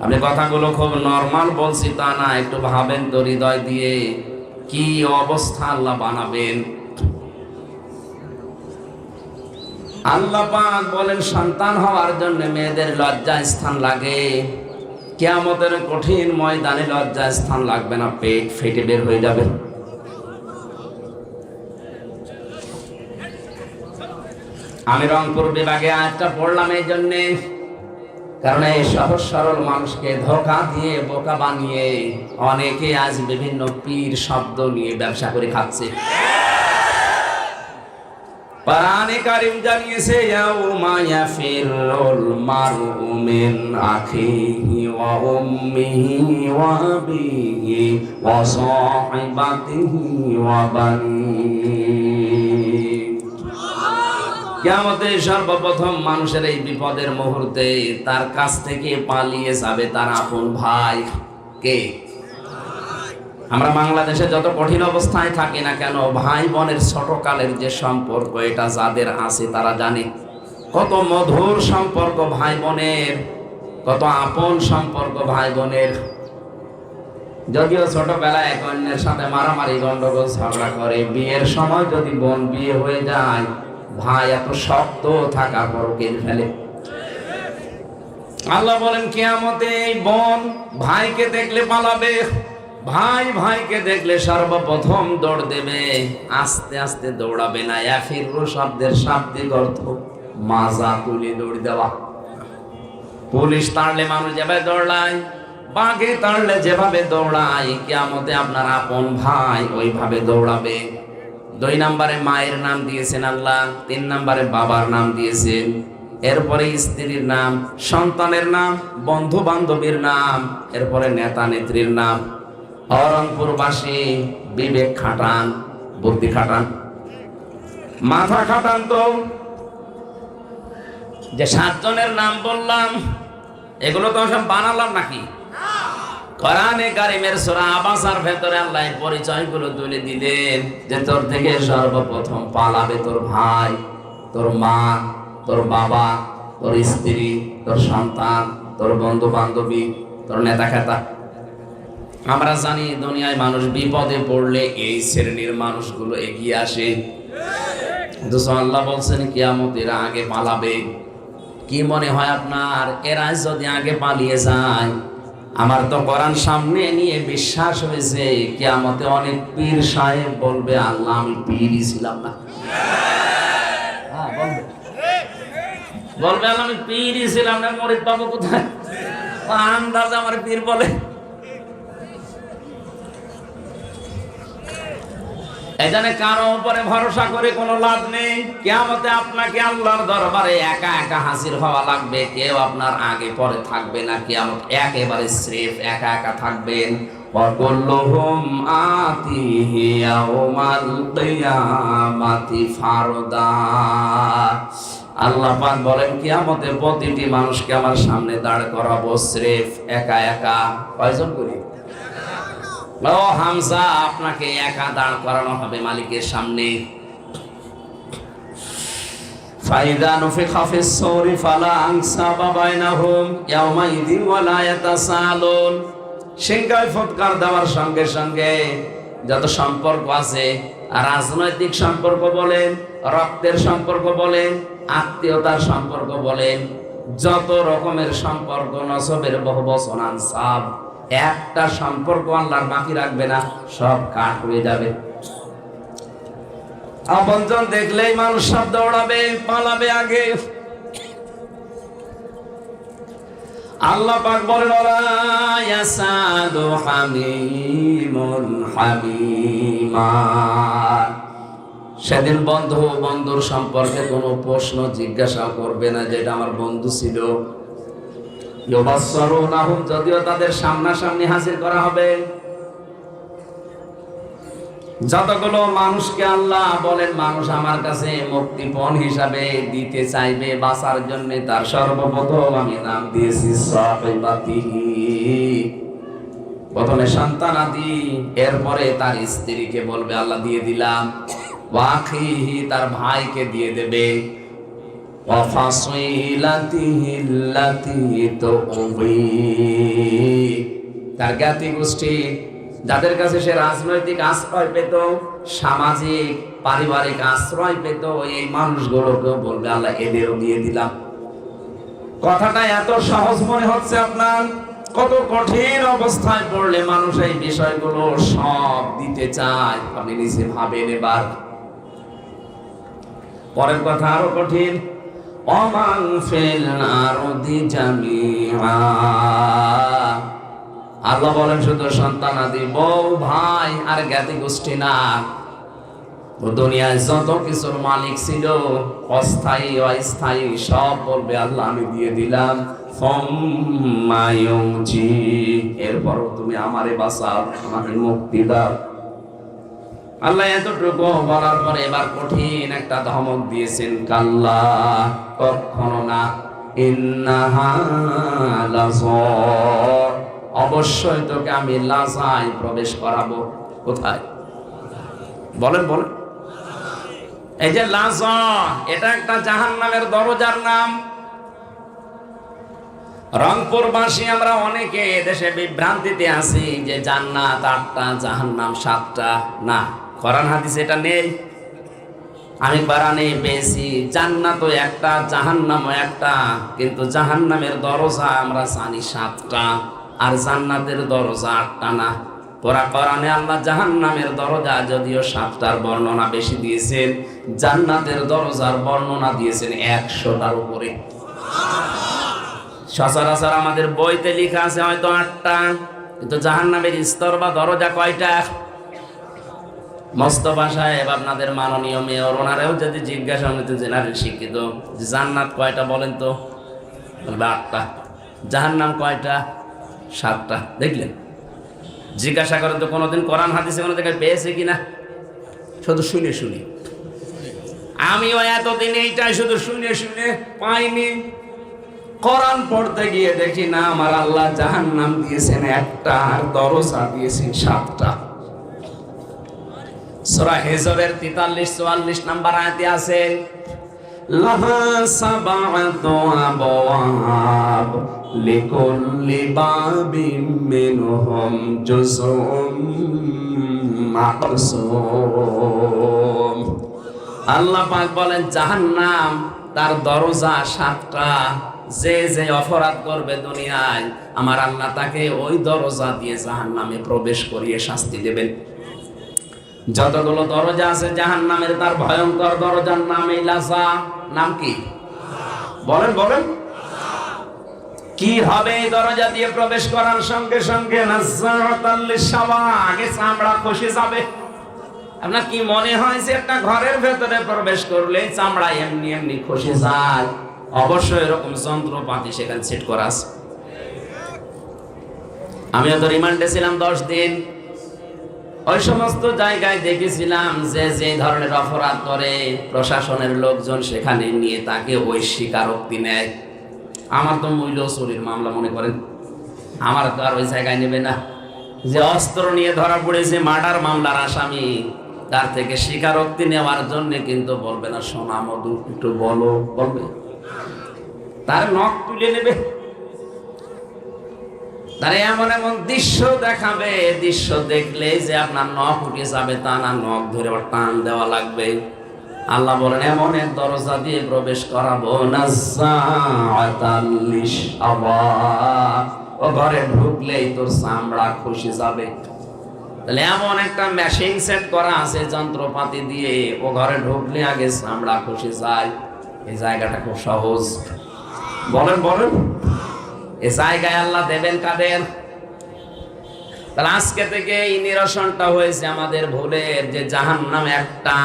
আমি কথাগুলো খুব নরমাল বলছি তা না, একটু ভাবেন তো হৃদয় দিয়ে, কি অবস্থা আল্লাহ বানাবেন। আল্লাহ পাক বলেন সন্তান হওয়ার জন্য মেয়েদের লজ্জা স্থান লাগে, কিয়ামতের কঠিন ময়দানে লজ্জা স্থান লাগবে না, পেট ফেটে বের হয়ে যাবে। আমি রংপুর বিভাগে আজটা পড়লাম এই জন্যে, কারণ এই সহজ সরল মানুষকে ধোঁকা দিয়ে বোকা বানিয়ে অনেকে আজ বিভিন্ন পীর শব্দ নিয়ে ব্যবসা করে খাচ্ছে। কোরআনে কারীম জানিয়েছে ইয়াউমা ইয়াফিরুল মারউ মিন আখিহি ওয়া উম্মিহি ওয়া আবিহি ওয়া সাহিবাতিহি ওয়া বানিহি। কিয়ামতে সর্বপ্রথম মানুষের এই বিপদের মুহূর্তে তার কাছ থেকে পালিয়ে যাবে তার আপন ভাই। কে? আমরা বাংলাদেশে যত কঠিন অবস্থায় থাকি না কেন, ভাই বোনের ছোটকালের যে সম্পর্ক, এটা যাদের আছে তারা জানে কত মধুর সম্পর্ক ভাই বোনের, কত আপন সম্পর্ক ভাই বোনের। যদিও ছোটবেলায় এক অন্যের সাথে মারামারি গন্ডগোল ঝগড়া করে, বিয়ের সময় যদি বোন বিয়ে হয়ে যায়, ভাই এত শক্ত থাকার পর কেঁদে ফেলে। আল্লাহ বলেন কিয়ামতে এই বোন ভাইকে দেখলে পালাবে, ভাই ভাইকে দেখলে সর্বপ্রথম দৌড় দেবে, আস্তে আস্তে দৌড়াবে না। ইয়াফিরু শব্দের শাব্দিক অর্থ মাজা তুলে দৌড় দেওয়া। পুলিশ তাড়লে মানুষ যেভাবে দৌড়ায়, বাঘে তাড়লে যেভাবে দৌড়ায়, কিয়ামতে আপনার আপন ভাই ওইভাবে দৌড়াবে। 2 নম্বরে মায়ের নাম দিয়েছেন আল্লাহ, 3 নম্বরে বাবার নাম দিয়েছেন, এরপরে স্ত্রীর নাম, সন্তানের নাম, বন্ধু বান্ধবীর নাম, এরপরে নেতা নেত্রীর নাম। রংপুরবাসী বিবেক খাটান, বুদ্ধি খাটান, মাথা খাটান। তো যে 7 জনের নাম বললাম, এগুলো তো সব বানালাম নাকি? কোরআনে কারীমের সূরা আবাসার ভেতরে আল্লাহ পরিচয়গুলো তুলে দিলেন যে তোর থেকে সর্বপ্রথম পালাবে তোর ভাই, তোর মা, তোর বাবা, তোর স্ত্রী, তোর সন্তান, তোর বন্ধু বান্ধবী, তোর নেতা খেতা। আমরা জানি দুনিয়ায় মানুষ বিপদে পড়লে এই শ্রেণীর মানুষগুলো এগিয়ে আসে। আল্লাহ বলছেন কিয়ামতের আগে পালাবে। কি মনে হয় আপনার, এরা যদি আগে পালিয়ে যায়? আমার তো কোরআন সামনে নিয়ে বিশ্বাস হয়েছে কিয়ামতে অনেক পীর সাহেব বলবে আল্লাহ আমি পীরই ছিলাম না। বলবে আল্লাহ আমি পীরই ছিলাম না, মরিদ পাবো কোথায়? আন্দাজ আমার পীর বলে। এখানে কারো উপরে ভরসা করে কোনো লাভ নেই। কিয়ামতে আপনাকে আল্লাহর দরবারে একা একা হাজির হওয়া লাগবে, কেউ আপনার আগে পরে থাকবে না। কিয়ামত একেবারে স্রেফ একা একা থাকবেন। ওয়াকুল্লুহুম আতিহি ইয়াউমাল কিয়ামাতি ফারদা। আল্লাহ পাক বলেন কিয়ামতে প্রতিটি মানুষকে আমার সামনে দাঁড় করাবো স্রেফ একা একা। কয়জন করি? ও হামজা, আপনাকে একা দাঁড় করানো হবে মালিকের সামনে। ফাইদা নুফিখা ফিস সূরি ফালা আনসাবা বাইনাহুম ইয়াওমাইযিন ওয়া লা ইয়াতাসালুন। সিংহায় ফুৎকার দেওয়ার সঙ্গে সঙ্গে যত সম্পর্ক আছে, রাজনৈতিক সম্পর্ক বলেন, রক্তের সম্পর্ক বলেন, আত্মীয়তার সম্পর্ক বলেন, যত রকমের সম্পর্ক, নসবের বহুবচন আনসাব, একটা সম্পর্ক আল্লাহর বাকি রাখবে না, সব কাট হয়ে যাবে। আপনজন দেখলেই মানুষ সব দৌড়াবে, পালাবে আগে। আল্লাহ পাক বলেন ওয়া ইয়াসাদু হামিমুন হামিমা। সেদিন বন্ধু বন্ধুর সম্পর্কে কোনো প্রশ্ন জিজ্ঞাসা করবে না, যেটা আমার বন্ধু ছিল। ইউবাসসারুনাহুম, যদিও তাদের সামনাসামনি হাজির করা হবে। যতগুলো মানুষকে আল্লাহ বলেন মানুষ আমার কাছে মুক্তিপণ হিসাবে দিতে চাইবে বাঁচার জন্য, তার সর্বপ্রথম আমি নাম দিয়েছি সাহিবাতিহি। প্রথমে সন্তানাদি, এরপরে তার স্ত্রীকে বলবে আল্লাহ দিয়ে দিলাম। ওয়াখিহি, তার ভাইকে দিয়ে দেবে। তার জ্ঞাতি গোষ্ঠী, যাদের কাছে সে রাজনৈতিক আশ্রয় পেত, সামাজিক পারিবারিক আশ্রয় পেত, এই মানুষগুলোকেও বলবে আল্লাহ এদেরও দিয়ে দিলাম। কথাটা এত সহজ মনে হচ্ছে আপনার, কত কঠিন অবস্থায় পড়লে মানুষ এই বিষয়গুলো সব দিতে চায়। আপনি নিজে ভাবেন এবার। পরের কথা আরো কঠিন, ওমান ফিল আরদি জামিআ। আল্লাহ বলেন শুধু সন্তানাদি, বউ, ভাই আর জ্ঞাতি গোষ্ঠী না, দুনিয়ায় যত কিছুর মালিক ছিল অস্থায়ী অস্থায়ী সব বলবে আল্লাহ আমি দিয়ে দিলাম। এরপরও তুমি আমারে বাঁচাও, আমাকে মুক্তি দাও। আল্লাহ এতটুকু বলার পরে এবার কঠিন একটা ধমক দিয়েছেন, কাল্লা, কখনো না, ইন্নাহা লাযা, অবশ্যই তোকে আমি লাজায় প্রবেশ করাবো। কোথায়? বলেন বলেন। এই যে লাজা, এটা একটা জাহান্নামের দরজার নাম। রংপুরবাসী আমরা অনেকে দেশে বিভ্রান্তিতে আছি যে জান্নাত 8টা, জাহান্নাম 7টা। না, কোরআন হাদিসে এটা নেই। আমি কোরআনে পেয়েছি জান্নাতও একটা, জাহান্নামও একটা, কিন্তু জাহান্নামের দরজা আমরা জানি 7টা, আর জান্নাতের দরজা 8টা না। কোরআনে আল্লাহ জাহান্নামের দরজা যদিও 7টার বর্ণনা বেশি দিয়েছেন, জান্নাতের দরজার বর্ণনা দিয়েছেন 100টার উপরে। সচরাচর আমাদের বইতে লেখা আছে হয়তো 8টা, কিন্তু জাহান্নামের স্তর বা দরজা কয়টা? মোস্তফা সাহেব, আপনাদের মাননীয় মেয়র, ওনারাও যদি জিজ্ঞাসা, উনি তো জেনারেল শিক্ষিত, জান্নাত কয়টা বলেন তো, বলবে 8টা। জাহান্নাম কয়টা? 7টা। দেখলেন? জিজ্ঞাসা করেন তো কোনোদিন কোরআন হাদিসে কোনো জায়গায় পেয়েছে কিনা? শুধু শুনে শুনে। আমিও এতদিন এইটাই শুধু শুনে শুনে পাইনি। কোরআন পড়তে গিয়ে দেখি না, আমার আল্লাহ জাহান্নাম দিয়েছেন 1টা, আর দরজা দিয়েছেন 7টা। সূরা হিজরের 43-44 নাম্বার আয়াতে আছে, লাহা সাবআতু আবওয়াব লিকুল্লি বাবিম মিনহুম জুজউম মাকসুম। আল্লাহ পাক বলেন জাহান্নাম তার দরজা 7টা। যে যে অপরাধ করবে দুনিয়ায়, আমার আল্লাহ তাকে ওই দরজা দিয়ে জাহান্নামে প্রবেশ করিয়ে শাস্তি দেবেন। যতগুলো দরজা আছে জাহান্নামের, তার ভয়ঙ্কর দরজার নাম এই লাজা। নাম কি? বলেন বলেন। কি হবে এই দরজা দিয়ে প্রবেশ করার সঙ্গে সঙ্গে? নাযারাতাল লিশাওয়া, আগে চামড়া খসে যাবে। আপনার কি মনে হয় যে একটা ঘরের ভেতরে প্রবেশ করলে চামড়া এমনি এমনি খসে যায়? অবশ্যই এরকম যন্ত্রপাতি সেখানে সেট করা আছে। আমিও তো রিমান্ডে ছিলাম 10 দিন। ওই সমস্ত জায়গায় দেখেছিলাম যে যে ধরনের অপরাধ করে প্রশাসনের লোকজন সেখানে নিয়ে তাকে ওই স্বীকারোক্তি নেয়। আমার তো মূল্য চুরির মামলা, মনে করেন আমার তো আর ওই জায়গায় নেবে না। যে অস্ত্র নিয়ে ধরা পড়েছে মার্ডার মামলার আসামি, তার থেকে স্বীকারোক্তি নেওয়ার জন্য কিন্তু বলবে না সোনা মধু একটু বলো, বলবে তার নখ তুলে নেবে, তারা এমন এমন দৃশ্য দেখাবে, দৃশ্য দেখলে যে আপনার নখ উঠে যাবে তা না, নখ ধরে আবার টান দেওয়া লাগবে। আল্লাহ বলেন এমন এক দরজা দিয়ে প্রবেশ করাবো, নাযারাতাল লিশাওয়া, ও ঘরে ঢুকলেই তোর চামড়া খসে যাবে। তাহলে এমন একটা মেশিন সেট করা আছে যন্ত্রপাতি দিয়ে, ও ঘরে ঢুকলে আগে চামড়া খসে যায়। এই জায়গাটা খুব সহজ। বলেন বলেন। এই জায়গায় আল্লাহ দেবেন কাদের? তাহলে আজকে থেকে এই নিরসনটা হয়েছে আমাদের ভুলের, যে জাহান্নাম একটা,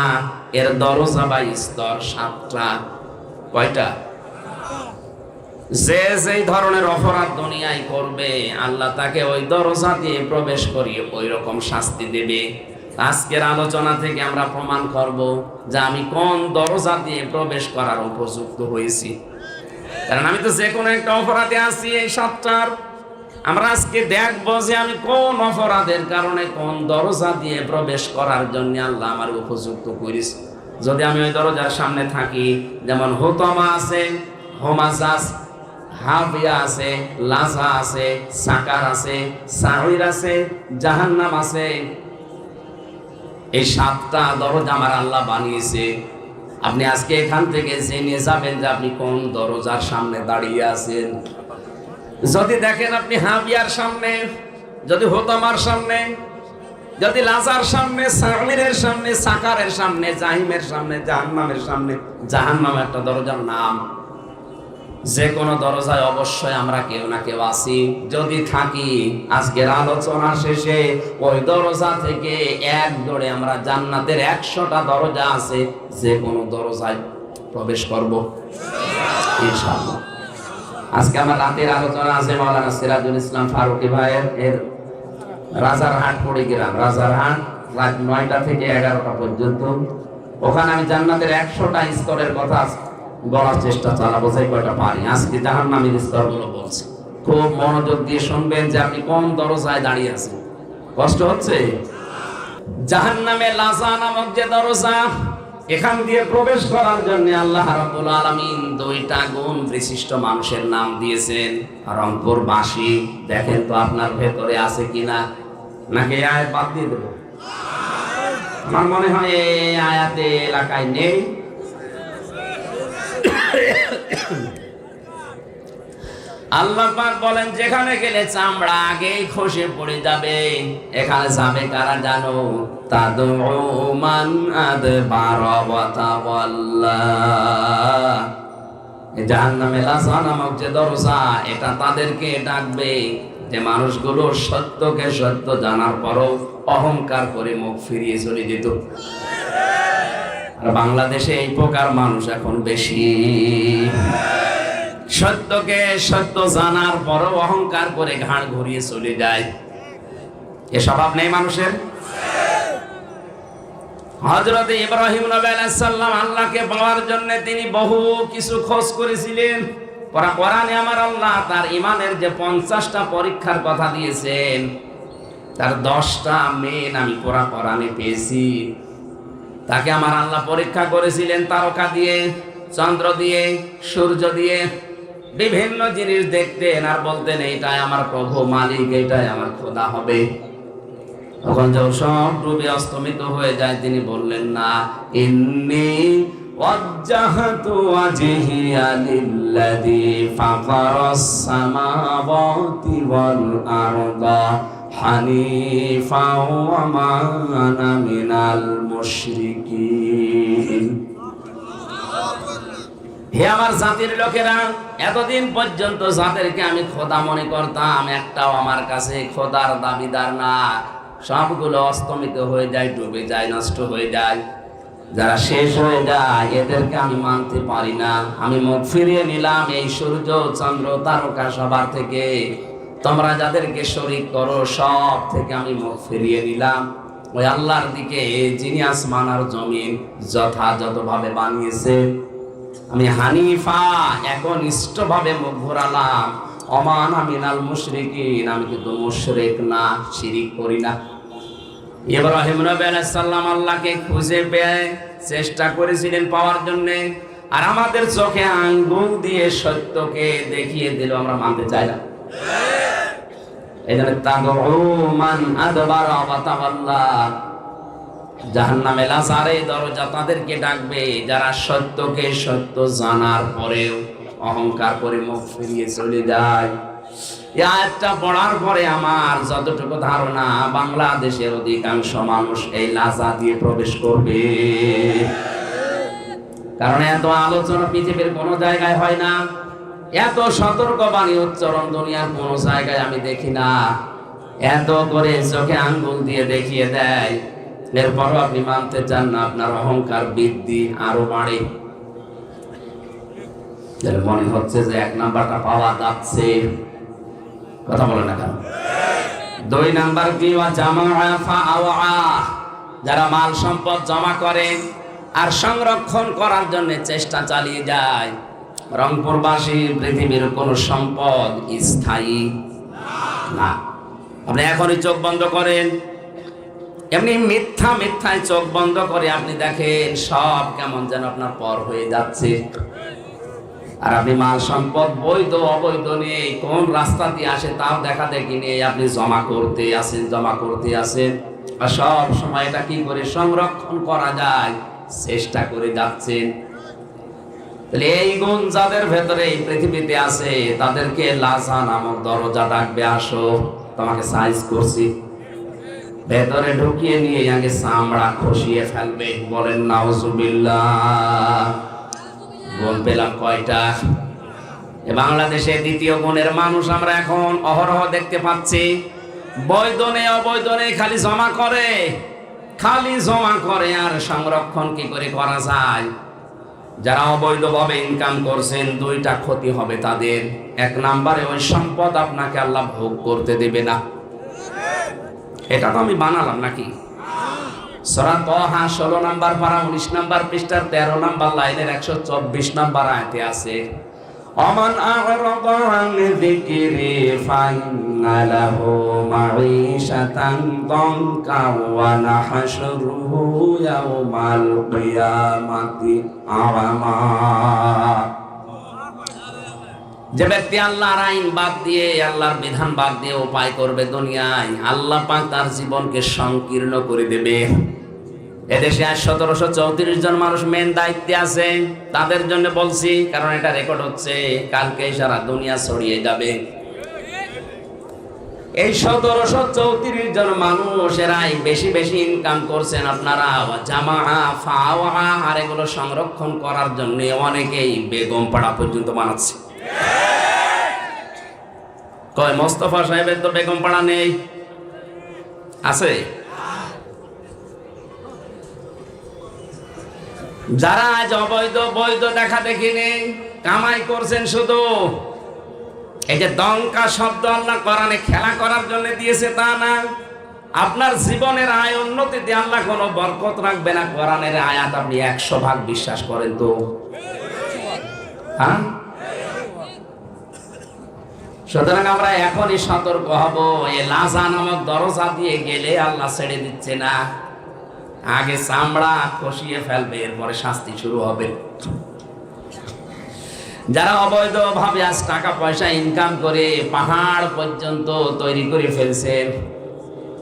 এর দরজা বা স্তর 7টা। কয়টা? যে যেই ধরনের অপরাধ দুনিয়ায় করবে আল্লাহ তাকে ওই দরজা দিয়ে প্রবেশ করিয়ে ওই রকম শাস্তি দেবে। আজকের আলোচনা থেকে আমরা প্রমাণ করব যে আমি কোন দরজা দিয়ে প্রবেশ করার উপযুক্ত হয়েছি। কারণ আমি তো যে কোনো একটা অপরাধে আছি এই 7টার। আমরা আজকে দেখবো যে আমি কোন অপরাধের কারণে কোন দরজা দিয়ে প্রবেশ করার জন্য আল্লাহ আমার উপযুক্ত করেছে। যদি আমি ওই দরজার সামনে থাকি, যেমন হোতামা আছে, হোমাজাস, হাবিয়া আছে, লাজা আছে, সাকার আছে, সাহির আছে, জাহান্নাম আছে। এই 7টা দরজা আমার আল্লাহ বানিয়েছে। আপনি আজকে এখান থেকে জেনে যাবেন যে আপনি কোন দরজার সামনে দাঁড়িয়ে আছেন। যদি দেখেন আপনি হাবিয়ার সামনে, যদি হোতামার সামনে, যদি লাজার সামনে, সামিরের সামনে, সাকারের সামনে, জাহিমের সামনে, জাহান্নামের সামনে, জাহান্নাম একটা দরজার নাম, যে কোনো দরজায় অবশ্যই আমরা কেউ না কেউ আছি। যদি থাকি আজকের আলোচনা শেষে ওই দরজা থেকে এক দৌড়ে আমরা জান্নাতের 100টা দরজা আছে, যে কোনো দরজায় প্রবেশ করব ইনশাআল্লাহ। আজকে আমার রাতের আলোচনা আছে মাওলানা সিরাজুল ইসলাম ফারুকী ভাইয়ের, এর রাজারহাট কুড়িগ্রাম, রাজারহাট, রাত 9টা থেকে 11টা পর্যন্ত। ওখানে আমি জান্নাতের 100টা স্তরের কথা বলার চেষ্টা চালাবো, যে কয়টা পারি। আজকে জাহান্নামের স্তরগুলো বলছি, খুব মনোযোগ দিয়ে শুনবেন যে আপনি কোন দরজায় দাঁড়িয়ে আছেন। কষ্ট হচ্ছে? জাহান্নামে লাজা নামক যে দরজা, এখান দিয়ে প্রবেশ করার জন্য আল্লাহ রাব্বুল আলামিন 2টা গুণ বিশিষ্ট মানুষের নাম দিয়েছেন। রংপুরবাসী দেখেন তো আপনার ভেতরে আছে কিনা, নাকি আয়াত বাদ দিয়ে দেবো? আমার মনে হয় এই আয়াতে এলাকায় নেই। আল্লাহ পাক বলেন যেখানে গেলে চামড়া আগেই খসে পড়ে যাবে, এখানে যাবে কারা জানো? তাদউ মান আদবারা ওয়া তাওয়াল্লা। জাহান্নামে লাযা নামক যে দরজা, এটা তাদেরকে ডাকবে যে মানুষগুলো সত্যকে সত্য জানার পরও অহংকার করে মুখ ফিরিয়ে চলে যেত। আর বাংলাদেশে এই প্রকার মানুষ এখন বেশি। সত্যকে সত্য জানার পরও অহংকার করে ঘাড় ঘুরিয়ে চলে যায়। এ স্বভাব নেই মানুষের? হযরত ইব্রাহিম নবী আলাইহিস সালাম আল্লাহকে পাওয়ার জন্য তিনি বহু কিছু খোঁজ করেছিলেন। কোরআনে আমার আল্লাহ তার ঈমানের যে 50টা পরীক্ষার কথা দিয়েছেন, তার 10টা মেন আমি কোরআনে পেয়েছি। তাকে আমার আল্লাহ পরীক্ষা করেছিলেন তারকা দিয়ে, চন্দ্র দিয়ে, সূর্য দিয়ে। বিভিন্ন জিনিস দেখতেন আর বলতেন এইটাই আমার প্রভু মালিক, এইটাই আমার খোদা হবে। তখন যখন সব ডুবে অস্তমিত হয়ে যায়, তিনি বললেন না, ইন্নী ওয়াজ্জাহতু ওয়াজহিয়া লিল্লাযী ফাতারাস সামাওয়াতি ওয়াল আরদা হানিফা ওয়া মা আনা মিনাল মুশরিকিন। হে আমার জাতির লোকেরা, এতদিন পর্যন্ত যাদেরকে আমি খোদা মনে করতাম, একটাও আমার কাছে খোদার দাবিদার না। সবগুলো অস্তমিত হয়ে যায়, ডুবে যায়, নষ্ট হয়ে যায়। যারা শেষ হয়ে যায় এদেরকে আমি মানতে পারি না। আমি মুখ ফিরিয়ে নিলাম এই সূর্য, চন্দ্র, তারকা সবার থেকে। তোমরা যাদেরকে শরীক করো সব থেকে আমি মুখ ফিরিয়ে নিলাম ওই আল্লাহর দিকে, যিনি আসমান আর জমিন যথাযথভাবে বানিয়েছে। আমি হানিফা, একনিষ্ঠভাবে মুখ ঘোরালাম। ওমান মিনাল মুশরিকিন, আমি কিন্তু মুশরিক না, শিরিক করি না। ইব্রাহিম নবী আলাইহিস সালাম আল্লাহকে খুঁজে পেয়ে চেষ্টা করেছিলেন পাওয়ার জন্য, আর আমাদের চোখে আঙ্গুল দিয়ে সত্যকে দেখিয়ে দিল, আমরা মানতে চাই না। এজন্য তাদউ মান আদবারা ওয়া তাওয়াল্লা। জাহান্নামে লাজারে দরজা তাদেরকে ডাকবে যারা সত্যকে সত্য জানার পরেও অহংকার করে মুখ ফিরিয়ে চলে যায়। এই আয়াতটা পড়ার পরে আমার যতটুকু ধারণা, বাংলাদেশের অধিকাংশ মানুষ এই লাজা দিয়ে প্রবেশ করবে। কারণ এত আলোচনা পৃথিবীর কোনো জায়গায় হয় না, এত সতর্কবাণী উচ্চারণ দুনিয়ার কোনো জায়গায় আমি দেখি না। এত করে চোখে আঙ্গুল দিয়ে দেখিয়ে দেয়, এরপরও আপনি মানতে চান না, আপনার অহংকার বৃদ্ধি আরো বাড়ে। মনে হচ্ছে যে 1 নাম্বারটা পাওয়া যাচ্ছে, কথা বলে না কেন? 2 নাম্বার কি? যারা মাল সম্পদ জমা করে আর সংরক্ষণ করার জন্য চেষ্টা চালিয়ে যায়। রংপুরবাসী পৃথিবীর কোন সম্পদ স্থায়ী না। আপনি এখনই চোখ বন্ধ করেন, এমনি মিথ্যায় চোখ বন্ধ করে আপনি দেখেন সব কেমন যেন আপনার পর হয়ে যাচ্ছে। আর আপনি মাল সম্পদ বৈধ অবৈধ নিয়ে কোন রাস্তা দিয়ে আসে তাও দেখা দেখি নিয়ে আপনি জমা করতে আসেন। আর সব সময় এটা কি করে সংরক্ষণ করা যায় চেষ্টা করে যাচ্ছেন। তাহলে এই গুণ যাদের ভেতরে এই পৃথিবীতে আছে, তাদেরকে লাজা নামক দরজা ডাকবে, আসো তোমাকে সাইজ করছি। ভেতরে ঢুকিয়ে নিয়ে আগে চামড়া খসিয়ে ফেলবে। বলেন নাউজুবিল্লাহ। গুণ পেলাম কয়টা? বাংলাদেশে দ্বিতীয় গুণের মানুষ আমরা এখন অহরহ দেখতে পাচ্ছি। বৈধ নেই অবৈধ নেই, খালি জমা করে, খালি জমা করে। আর সংরক্ষণ কি করে করা যায়? যারা অবৈধভাবে ইনকাম করছেন, দুইটা ক্ষতি হবে তাদের। এক নম্বরে ওই সম্পদ আপনাকে আল্লাহ ভোগ করতে দেবে না। এটা তো আমি বানালাম নাকি? সূরা তাহা 16 নম্বর পারা 19 নম্বর পৃষ্ঠার 13 নম্বর লাইনের 124 নম্বর আয়াতে আছে, অমান আ'রাদা আন যিকরি ফাইন্না লাহু মাঈশাতান দানকা ওয়া নাহশুরুহু ইয়াওমাল কিয়ামাতি আ'মা। যে ব্যক্তি আল্লাহর আইন বাদ দিয়ে, আল্লাহর বিধান বাদ দিয়ে উপায় করবে দুনিয়ায়, আল্লাহ পাক তার জীবনকে সংকীর্ণ করে দেবে। এদেশে আজ 1734 জন মানুষ মেন দায়িত্বে আছে। তাদের জন্য বলছি, কারণ এটা রেকর্ড হচ্ছে, কালকে সারা দুনিয়া ছড়িয়ে যাবে। এই 1734 জন মানুষেরাই বেশি বেশি ইনকাম করছেন। আপনারা জামা ফাওয়া আর এগুলো সংরক্ষণ করার জন্য অনেকেই বেগম পাড়া পর্যন্ত বানাচ্ছে। কয় মোস্তফা সাহেবের তো বেগম পাড়া নেই, আছে? যারা আজ অবৈধ বৈধ দেখা দেখি নেই, কামাই করছেন শুধু। এই যে দঙ্কা শব্দ আল্লাহ কোরআনে খেলা করার জন্য দিয়েছে তা না। আপনার জীবনের আয় উন্নতিতে আল্লাহ কোনো বরকত রাখবে না। কোরআনের আয়াত আপনি 100% বিশ্বাস করেন তো? হ্যাঁ, সুতরাং আমরা এখনই সতর্ক হব। এই লাজা নামক দরজা দিয়ে গেলে আল্লাহ ছেড়ে দিচ্ছে না, আগে চামড়া খসিয়ে ফেলবে, এরপরে শাস্তি শুরু হবে। যারা অবৈধভাবে আজ টাকা পয়সা ইনকাম করে পাহাড় পর্যন্ত তৈরি করে ফেলছেন,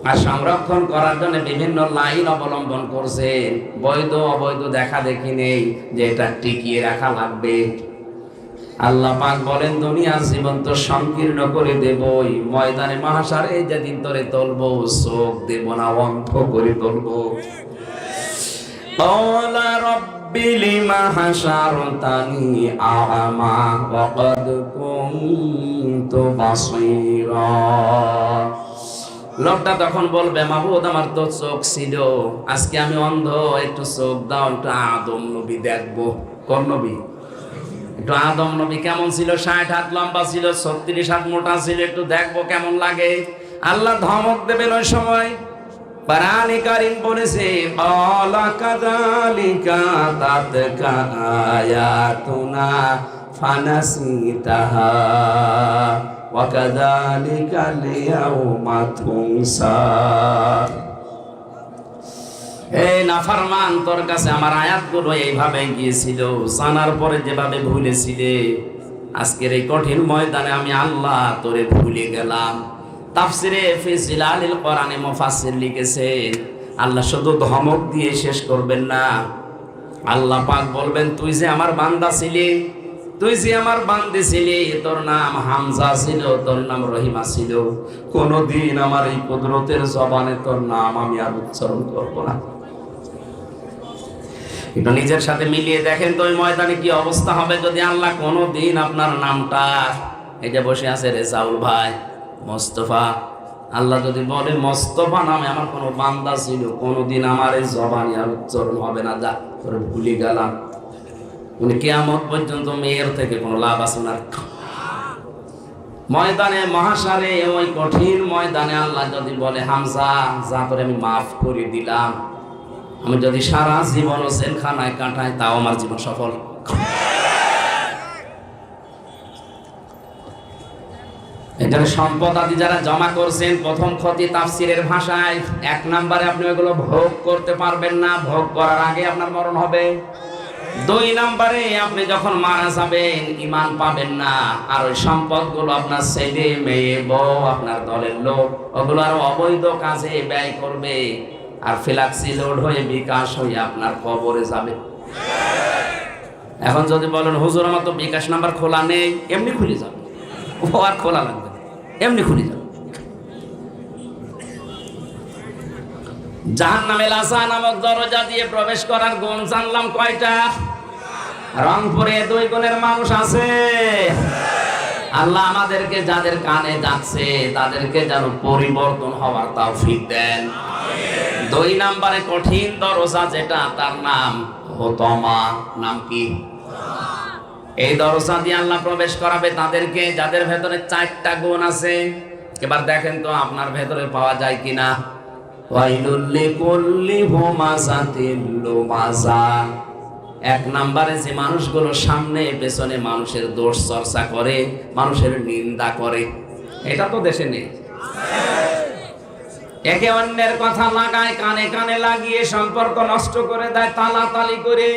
আর সংরক্ষণ করার জন্য বিভিন্ন লাইন অবলম্বন করছে, বৈধ অবৈধ দেখা দেখি নেই যে এটা টিকিয়ে রাখা লাগবে। আল্লাহ পাক বলেন, দুনিয়ার জীবন তো সংকীর্ণ করে দেবই, ময়দানে মাহশারে যেদিন তোরে তুলবো, চোখ দেব না, অন্ধ করে তুলবো। ক্বালা রাব্বি লিমা হাশারতানি আ'মা ওয়া ক্বাদ কুনতু বাসীরা। লোকটা তখন বলবে, মাবুদ আমার তো চোখ ছিল, আজকে আমি অন্ধ, একটু চোখ দাও, একটু আদম নবী দেখবো। কোন নবী? একটু আদম নবী কেমন ছিল? 60 হাত লম্বা ছিল, 36 হাত মোটা ছিল, একটু দেখবো কেমন লাগে। আল্লাহ ধমক দেবেন ওই সময়। কোরআনে কারীম বলেছে, ক্বালা কাযালিকা তাতকা আয়াতুনা ফানাসিতাহা ওয়া কাযালিকা লিয়াউমা তুনসা। এই নাফরমান, তোর কাছে আমার আয়াতগুলো এইভাবে গিয়েছিল, জানার পরে যেভাবে ভুলেছিলে, আজকের এই কঠিন ময়দানে আমি আল্লাহ তোরে ভুলে গেলাম। তাফসিরে ফি জিলালিল কোরআনে মুফাসসির লিখেছেন, আল্লাহ শুধু ধমক দিয়ে শেষ করবেন না, আল্লাহ পাক বলবেন, তুই যে আমার বান্দা ছিলি, তুই যে আমার বান্দী ছিলি, তোর নাম হামজা ছিল, তোর নাম রহিমা ছিল, কোনদিন আমার এই কুদরতের জবানে তোর নাম আমি আর উচ্চারণ করব না। একটু নিজের সাথে মিলিয়ে দেখেন তো ওই ময়দানে কি অবস্থা হবে যদি আল্লাহ কোনদিন আপনার নামটা, এই যে বসে আছে রেজাউল ভাই, মোস্তফা, আল্লাহ যদি বলে মোস্তফা নামে আমার কোনো বান্দা ছিল, কোনদিন আমার এই জবানে আর উচ্চারণ হবে না, যা তোরে ভুলে গেলাম। উনি কিয়ামত পর্যন্ত মেয়ের থেকে কোনো লাভ আছে না। ময়দানে মহাশারে, ওই কঠিন ময়দানে আল্লাহ যদি বলে, হামজা যা তোরে আমি মাফ করে দিলাম, আমি যদি সারা জীবন জেলখানায় কাটাই, তাও আমার জীবন সফল। এখানে সম্পদ আদি যারা জমা করছেন, প্রথম ক্ষতি তাফসীরের ভাষায়, 1 নম্বরে আপনি ওগুলো ভোগ করতে পারবেন না, ভোগ করার আগে আপনার মরণ হবে। 2 নম্বরে আপনি যখন মারা যাবেন ঈমান পাবেন না, আর ওই সম্পদগুলো আপনার ছেলে মেয়ে বউ আপনার দলের লোক ওগুলো আর অবৈধ কাজে ব্যয় করবে, আর ফ্ল্যাক্সি লোড হয়ে বিকাশ হয়ে আপনার কবরে যাবে। এখন যদি বলেন, হুজুর আমার তো বিকাশ নাম্বার খোলা নেই, এমনি খুলে যাবে, ও আর খোলা লাগবে না, এমনি খুলে যাবে। জাহান্নামে লাসা নামক দরজা দিয়ে প্রবেশ করার গুণ জানলাম কয়টা? রংপুরে 2 গুণের মানুষ আছে। আল্লাহ আমাদেরকে যাদের কানে যাচ্ছে তাদেরকে যেন পরিবর্তন হওয়ার তৌফিক দেন। 2 নম্বরে কঠিন দরজা যেটা, তার নাম হোতমা। নাম কি? এই দরজা দিয়ে আল্লাহ প্রবেশ করাবে তাদেরকে যাদের ভেতরে 4টা গুণ আছে। এবার দেখেন তো আপনার ভেতরে পাওয়া যায় কিনা। ওয়াইলুল লিকুল্লি হুমাযাতিল লুমাযা। 1 নম্বরে যে মানুষগুলো সামনে পেছনে মানুষের দোষ চর্চা করে, মানুষের নিন্দা করে, এটা তো দেশে নেই। একে অন্যের কথা লাগায়, কানে কানে লাগিয়ে সম্পর্ক নষ্ট করে দেয়, তালাতালি করে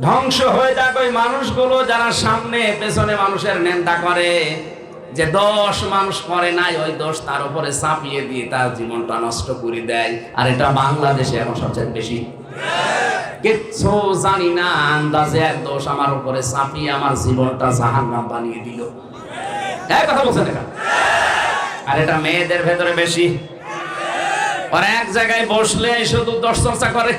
ধ্বংস হয়ে যায় ওই মানুষগুলো যারা সামনে পেছনে মানুষের নিন্দা করে। যে দোষ মানুষ করে নাই, ওই দোষ তার উপরে চাপিয়ে দিয়ে তার জীবনটা নষ্ট করে দেয়। আর এটা বাংলাদেশে এখন সবচেয়ে বেশি। কিচ্ছু জানি না, আন্দাজে এক দোষ আমার উপরে চাপিয়ে আমার জীবনটা জাহান্নাম বানিয়ে দিল। এই কথা বলছেন এটা? আর এটা মেয়েদের ভেতরে বেশি। ওরা এক জায়গায় বসলে শুধু দোষ চর্চা করে।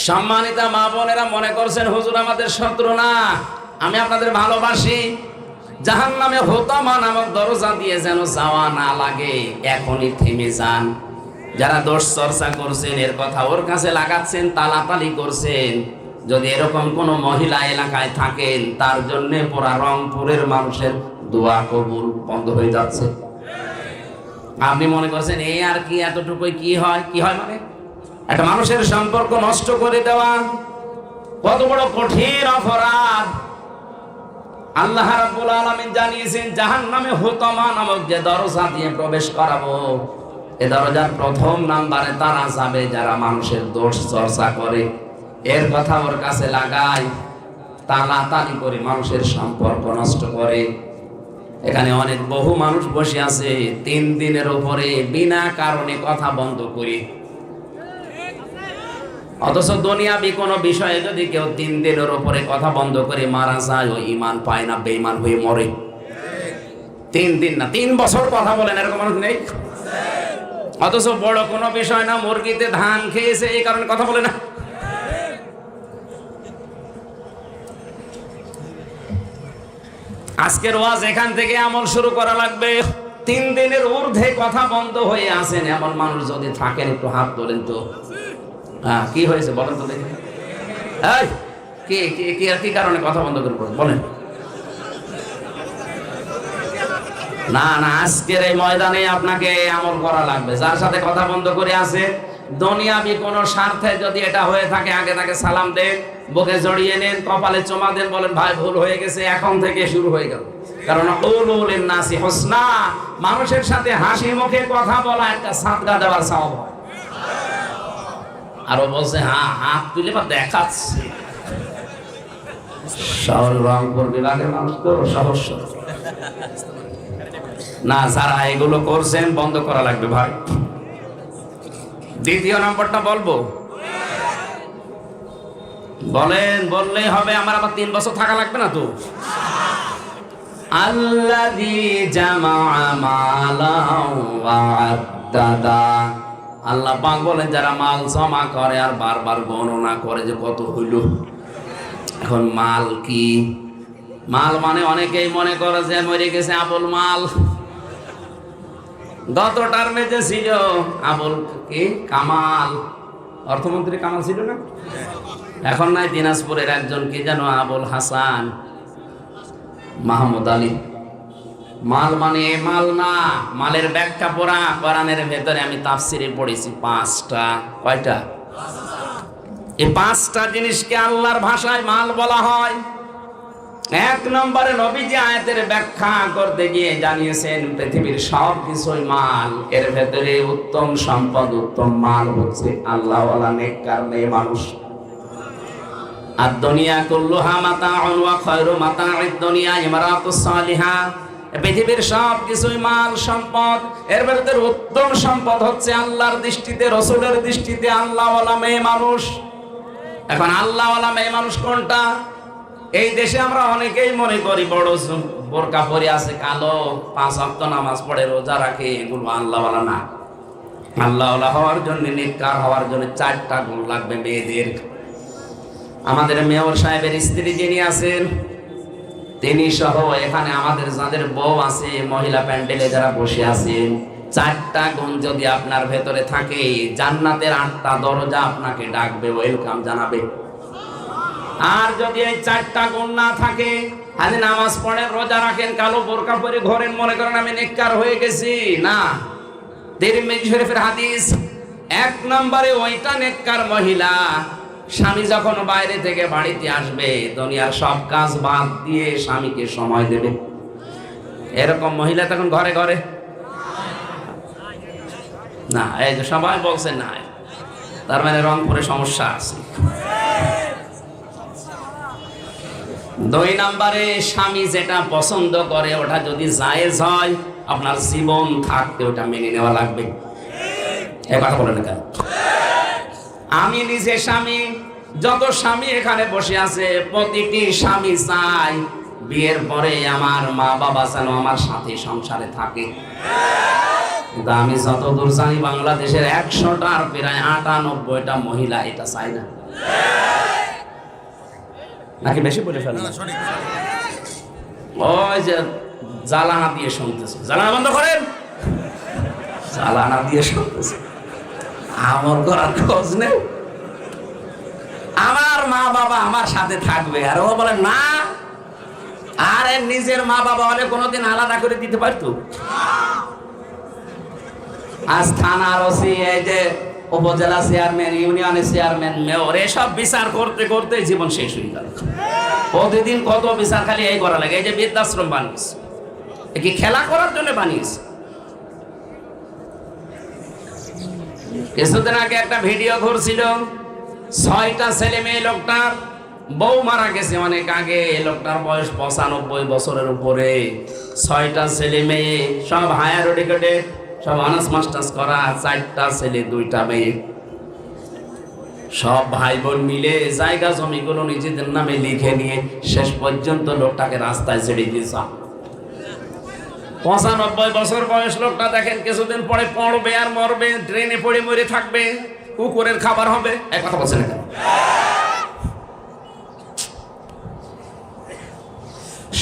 সম্মানিতা মা বোনেরা মনে করছেন হুজুর আমাদের শত্রু না, আমি আপনাদের ভালোবাসি। জাহান্নামে হোতামা নামক দরজা দিয়ে যেন যাওয়া না লাগে, এখনই থেমে যান। যারা দোষ চর্চা করছেন, এর কথা ওর কাছে লাগাচ্ছেন, তালাতালি করছেন, যদি এরকম কোন মহিলা এলাকায় থাকেন, তার জন্য পুরা রংপুরের মানুষের দোয়া কবুল বন্ধ হয়ে যাচ্ছে। আপনি মনে করছেন এই আর কি, এতটুকুই কি হয়? কি হয় মানে একটা মানুষের সম্পর্ক নষ্ট করে দেওয়া কত বড় কঠিন অপরাধ। আল্লাহ রাব্বুল আলামিন জানিয়েছেন জাহান্নামে হোতামা নামক যে দরজা দিয়ে প্রবেশ করাবো, এ দরজার 1ম নম্বরে তারা যাবে যারা মানুষের দোষ চর্চা করে, এর কথা ওর কাছে লাগায়, তালাতালি করে মানুষের সম্পর্ক নষ্ট করে। এখানে অনেক বহু মানুষ বসে আছে 3 দিনের উপরে বিনা কারণে কথা বন্ধ করে। অথচ দুনিয়াবি কোনো বিষয়ে যদি কেউ 3 দিনের উপরে কথা বন্ধ করে মারা যায়, ও ঈমান পায় না, বেঈমান হয়ে মরে। 3 দিন না, 3 বছর কথা বলেন এরকম মানুষ নেই। অথচ বড় কোনো বিষয় না, মুরগিতে ধান খেয়েছে এই কারণে কথা বলে না। আজকের ওয়াজ এখান থেকে আমল শুরু করা লাগবে। 3 দিনের ঊর্ধ্বে কথা বন্ধ হয়ে আছেন এমন মানুষ যদি থাকেন, একটু হাত তোলেন তো। হ্যাঁ, কি হয়েছে বলেন তো দেখি। কি কারণে কথা বন্ধ করে বলেন? না না, আজকের এই ময়দানে আপনাকে আমল করা লাগবে। যার সাথে কথা বন্ধ করে আছে, দুনিয়াবি কোন স্বার্থে যদি এটা হয়ে থাকে, আগে তাকে সালাম দেন, বুকে জড়িয়ে নেন, কপালে চুমা দেন, বলেন ভাই ভুল হয়ে গেছে, এখন থেকে শুরু হয়ে গেল। কারণ কুলুলিন নাসি হুসনা, মানুষের সাথে হাসি মুখে কথা বলা একটা সাদকা দেওয়ার সওয়াব হয়। আরো বলছে হ্যাঁ, হাত তুলে বা দেখাচ্ছে। শহর রংপুর বিভাগের মানুষ তো সহজ না, যারা এগুলো করছেন বন্ধ করা লাগবে ভাই। 2য় নম্বরটা বলবো, বলেন, বললেই হবে। আমার আবার 3 বছর থাকা লাগবে না তো। আল্লাযী জামাআ মালাও ওয়া আদ্দাদা। আল্লাহ পাক বলেন যারা মাল জমা করে আর বারবার গণনা করে যে কত হইল। এখন মাল কি? মাল মানে অনেকেই মনে করে যে মরে গেছে আবুল মাল। গত টার্মে যে ছিল আবুল কি কামাল, অর্থমন্ত্রী কামাল ছিল না? এখন নাই দিনাজপুরের একজন কি যেন আবুল হাসান মাহমুদ আলী। মাল মানে মাল না, মালের ব্যাখ্যা পড়া কোরআনের ভেতরে আমি তাফসিরে পড়েছি 5টা। কয়টা? এই 5টা জিনিসকে আল্লাহর ভাষায় মাল বলা হয়। 1 নম্বরে নবীজি আয়াতের ব্যাখ্যা করতে গিয়ে জানিয়েছেন পৃথিবীর সব কিছুই মাল, এর ভেতরে উত্তম সম্পদ, উত্তম মাল হচ্ছে আল্লাহওয়ালা নেককার মেয়ে মানুষ। আর দুনিয়া কুল্লুহা মাতাউন ওয়া খায়রু মাতাউদ দুনিয়া ইমরাতুস সালিহা। পৃথিবীর সব কিছুই মাল সম্পদ, এর ভেতরে উত্তম সম্পদ হচ্ছে আল্লাহর দৃষ্টিতে, রাসূলের দৃষ্টিতে আল্লাহওয়ালা মেয়ে মানুষ। এখন আল্লাহওয়ালা মেয়ে মানুষ কোনটা? এই দেশে আমরা অনেকেই মনে করি বড় বোরকা পরে আছে, কালো, 5 ওয়াক্ত নামাজ পড়ে, রোজা রাখে, এগুলো আল্লাহওয়ালা না। আল্লাহওয়ালা হওয়ার জন্য, নেককার হওয়ার জন্য 4টা গুণ লাগবে মেয়েদের। আমাদের মেয়র সাহেবের স্ত্রী যিনি আছেন, তিনি সহ এখানে আমাদের যাদের বউ আছে, মহিলা প্যান্ডেলে যারা বসে আছেন, 4টা গুণ যদি আপনার ভেতরে থাকে, জান্নাতের 8টা দরজা আপনাকে ডাকবে, ওয়েলকাম জানাবে। আর যদি এই 4টা গুণ না থাকে, আজ নামাজ পড়েন, রোজা রাখেন, কালো বোরকা পরে ঘোরেন, মনে করেন আমি নেককার হয়ে গেছি, না। তিরমিজি শরীফের হাদিস, 1 নম্বরে ওইটা নেককার মহিলা, স্বামী যখন বাইরে থেকে বাড়িতে আসবে, দুনিয়ার সব কাজ বাদ দিয়ে স্বামীকে সময় দেবে। এরকম মহিলা তখন ঘরে ঘরে না। এই যে সবাই বলছে না, তার মানে রংপুরে সমস্যা আছে। 2 নম্বরে স্বামী যেটা পছন্দ করে ওটা যদি জায়েজ হয়, আপনার জীবন থাকতে ওটা মেনে নেওয়া লাগবে। এই কথা বলে না কেন? আমি নিজে স্বামী, যত স্বামী এখানে বসে আছে, প্রতিটি স্বামী চাই বিয়ের পরে আমার মা বাবা যেন আমার সাথে সংসারে থাকে। কিন্তু আমি যতদূর জানি বাংলাদেশের 100টার প্রায় 98টা মহিলা এটা চায় না। নাকি বেশি বলে ফেলেন? ওই যে জ্বালানা দিয়ে শুনতেছে, জ্বালানা বন্ধ করেন, জ্বালানা দিয়ে শুনতেছে, আমল করার খোঁজ নেই। আমার মা বাবা আমার সাথে থাকবে, আর ও বলে না। আরে নিজের মা বাবা হলে কোনোদিন আলাদা করে দিতে পারতো? আজ থানার ওসি, এই যে উপজেলা চেয়ারম্যান, ইউনিয়নের চেয়ারম্যান, মেয়র, এসব বিচার করতে করতে জীবন শেষ হয়ে গেল। প্রতিদিন কত বিচার খালি এই করা লাগে। এই যে বৃদ্ধাশ্রম বানিয়েছে, কি খেলা করার জন্য বানিয়েছে? কিছুদিন আগে একটা ভিডিও ঘুরছিল, 6টা ছেলে মেয়ে, লোকটার বউ মারা গেছে অনেক আগে, লোকটার বয়স 95 বছরের উপরে, 6টা ছেলে মেয়ে, সব হায়ার এডুকেটেড, সব অনার্স মাস্টার্স করা, 4টা ছেলে 2টা মেয়ে, সব ভাই বোন মিলে জায়গা জমিগুলো নিজেদের নামে লিখে নিয়ে শেষ পর্যন্ত লোকটাকে রাস্তায় ছেড়ে দিয়েছে। 95 বছর বয়স লোকটা, দেখেন কিছুদিন পরে পড়বে আর মরবে, ট্রেনে পড়ে মরে থাকবে, কুকুরের খাবার হবে। এক কথা বলছেন কেন?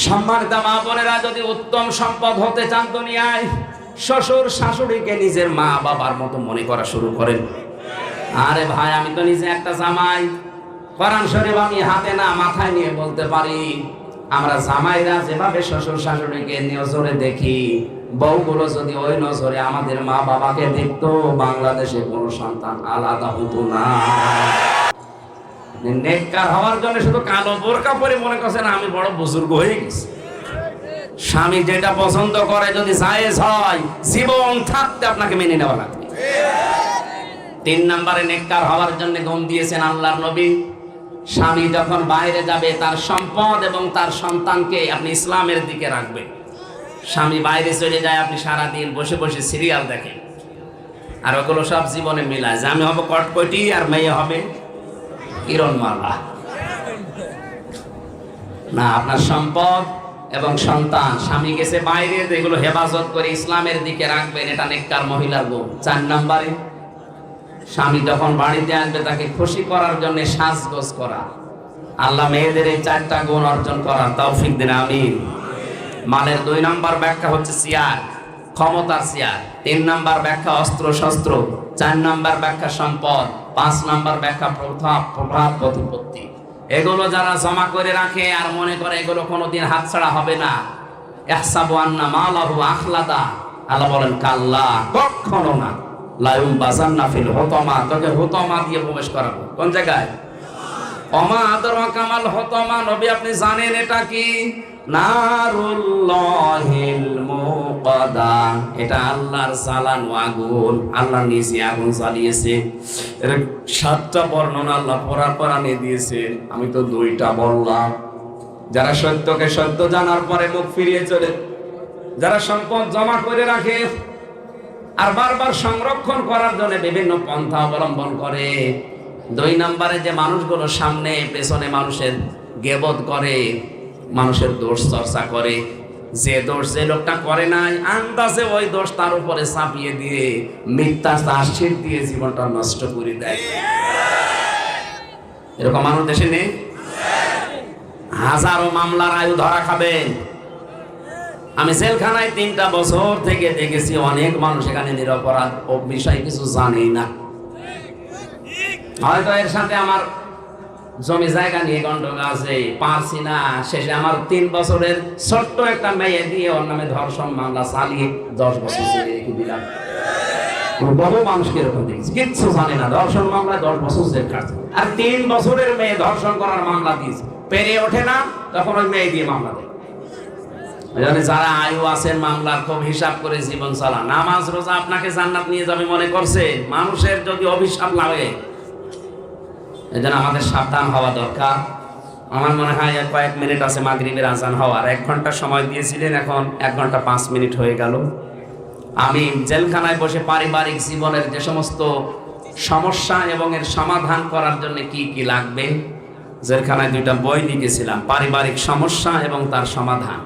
সম্মানিত মা বোনেরা, যদি উত্তম সম্পদ হতে চান দুনিয়ায়, শ্বশুর শাশুড়িকে নিজের মা বাবার মতো মনে করা শুরু করেন। আরে ভাই, আমি তো নিজে একটা জামাই, কোরআন শরীফ আমি হাতে না মাথায় নিয়ে বলতে পারি। আমরা জামাইরা যেভাবে শ্বশুর শাশুড়িকে নজরে দেখি, বউগুলো যদি ওই নজরে আমাদের মা বাবাকে দেখতো, বাংলাদেশে কোনো সন্তান আলাদা হতো না। নেককার হওয়ার জন্য শুধু কালো বোরকা পরে মনে করছেন আমি বড় বুজুর্গ হয়ে গেছি। স্বামী যেটা পছন্দ করে যদি জায়েজ হয়, জীবন থাকতে আপনাকে মেনে নেওয়া লাগবে। 3 নম্বরে নেককার হওয়ার জন্য গুণ দিয়েছেন আল্লাহর নবী, স্বামী যখন বাইরে যাবে তার সম্পদ এবং তার সন্তানকে আপনি ইসলামের দিকে রাখবেন। স্বামী বাইরে চলে যায়, আপনি সারাদিন বসে বসে সিরিয়াল দেখেন, আর ওগুলো সব জীবনে মিলায় যে আমি হব কটকটি আর মেয়ে হবে কিরণমালা। না, আপনার সম্পদ এবং সন্তান, স্বামী গেছে বাইরে, এগুলো হেফাজত করে ইসলামের দিকে রাখবেন, এটা নেককার মহিলার গুণ। 4 নম্বরে স্বামী যখন বাড়িতে আসবে তাকে খুশি করার জন্য সাজগোজ করা। আল্লাহ মেয়েদের এই 4টা গুণ অর্জন করার তৌফিক দিন, আমিন। মালের 2 নম্বর ব্যাখ্যা হচ্ছে চেয়ার, ক্ষমতার চেয়ার। 3 নম্বর ব্যাখ্যা অস্ত্র শস্ত্র। 4 নম্বর ব্যাখ্যা সম্পদ। 5 নম্বর ব্যাখ্যা প্রভাব প্রতিপত্তি। এগুলো যারা জমা করে রাখে আর মনে করে এগুলো কোনোদিন হাতছাড়া হবে না, ইহসাবু আন্না মালাহু আখলাদা, আল্লাহ বলেন কাল্লা, কখনো না। লায়ুম বাজান্না ফিল হুতামা, তোকে হুতামা দিয়ে প্রবেশ করাবো। কোন জায়গায়? ওমা আদরাকা মাল হুতামা, নবী আপনি জানেন এটা কি? নারুল্লাহিল মুকাদা, এটা আল্লাহর জ্বালানো আগুন, আল্লাহ নিজে আগুন জ্বালিয়েছে। এর 7টা বর্ণনা আল্লাহ কোরআনে দিয়েছেন, আমি তো 2টা বললাম। যারা সত্যকে সত্য জানার পরে মুখ ফিরিয়ে চলে, যারা সম্পদ জমা করে রাখে আর বারবার সংরক্ষণ করার জন্য বিভিন্ন পন্থা অবলম্বন করে। 2 নম্বরে যে মানুষগুলো সামনে পেছনে মানুষের গেবত করে, মানুষের দোষ চর্চা করে। যে দোষ যে লোকটা করে নাই, আন্দাজে ওই দোষ তার উপরে চাপিয়ে দিয়ে মিথ্যা চার্জশিট দিয়ে জীবনটা নষ্ট করে দেয়। এরকম মানুষ দেশে নেই? হাজারো মামলার আয়ু ধরা খাবেন। আমি জেলখানায় 3টা বছর থেকে দেখেছি অনেক মানুষ এখানে নিরপরাধ, ও বিষয় কিছু জানেই না। হয়তো এর সাথে আমার জমি জায়গা নিয়ে গন্ডগোল আছে, পারছি না, শেষে আমার 3 বছরের ছোট্ট একটা মেয়ে দিয়ে ওর নামে ধর্ষণ মামলা চালিয়ে 10 বছর জেলে রেখে দিলাম। বহু মানুষকে এরকম দেখছি, কিচ্ছু জানে না, ধর্ষণ মামলায় 10 বছর জেল কাটছে। আর 3 বছরের মেয়ে ধর্ষণ করার মামলা দিয়েছে, পেরে ওঠে না, তখন ওই মেয়ে দিয়ে মামলা দেয়। যারা আয়ু আছেন মামলার, খুব হিসাব করে জীবন চালান। নামাজ রোজা আপনাকে জান্নাত নিয়ে যাবে মনে করছে, মানুষের যদি অভিশাপ লাগে। এজন্য আমাদের সাবধান হওয়া দরকার। আমার মনে হয় কয়েক মিনিট আছে মাগরিবের আজান হওয়ার। 1 ঘন্টা সময় দিয়েছিলেন, এখন 1 ঘন্টা 5 মিনিট হয়ে গেল। আমি জেলখানায় বসে পারিবারিক জীবনের যে সমস্ত সমস্যা এবং এর সমাধান করার জন্য কি কি লাগবে, জেলখানায় 2টা বই লিখেছিলাম, পারিবারিক সমস্যা এবং তার সমাধান।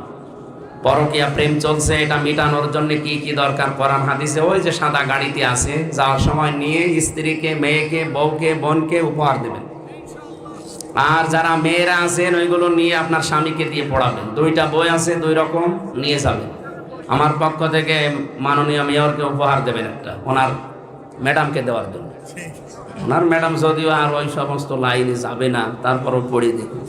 পরকীয়া প্রেম চলছে, এটা মেটানোর জন্য কি কি দরকার কোরআন হাদিসে ওই যে সাদা গাড়িতে আছে, যাওয়ার সময় নিয়ে স্ত্রীকে, মেয়েকে, বউকে, বোনকে উপহার দেবেন। আর যারা মেয়েরা আছেন ওইগুলো নিয়ে আপনার স্বামীকে দিয়ে পড়াবেন। 2টা বই আছে, 2 রকম নিয়ে যাবেন। আমার পক্ষ থেকে মাননীয় মেয়রকে উপহার দেবেন একটা, ওনার ম্যাডামকে দেওয়ার জন্য। ওনার ম্যাডাম যদিও আর ওই সমস্ত লাইনে যাবে না, তারপরও পড়ে দেখুন।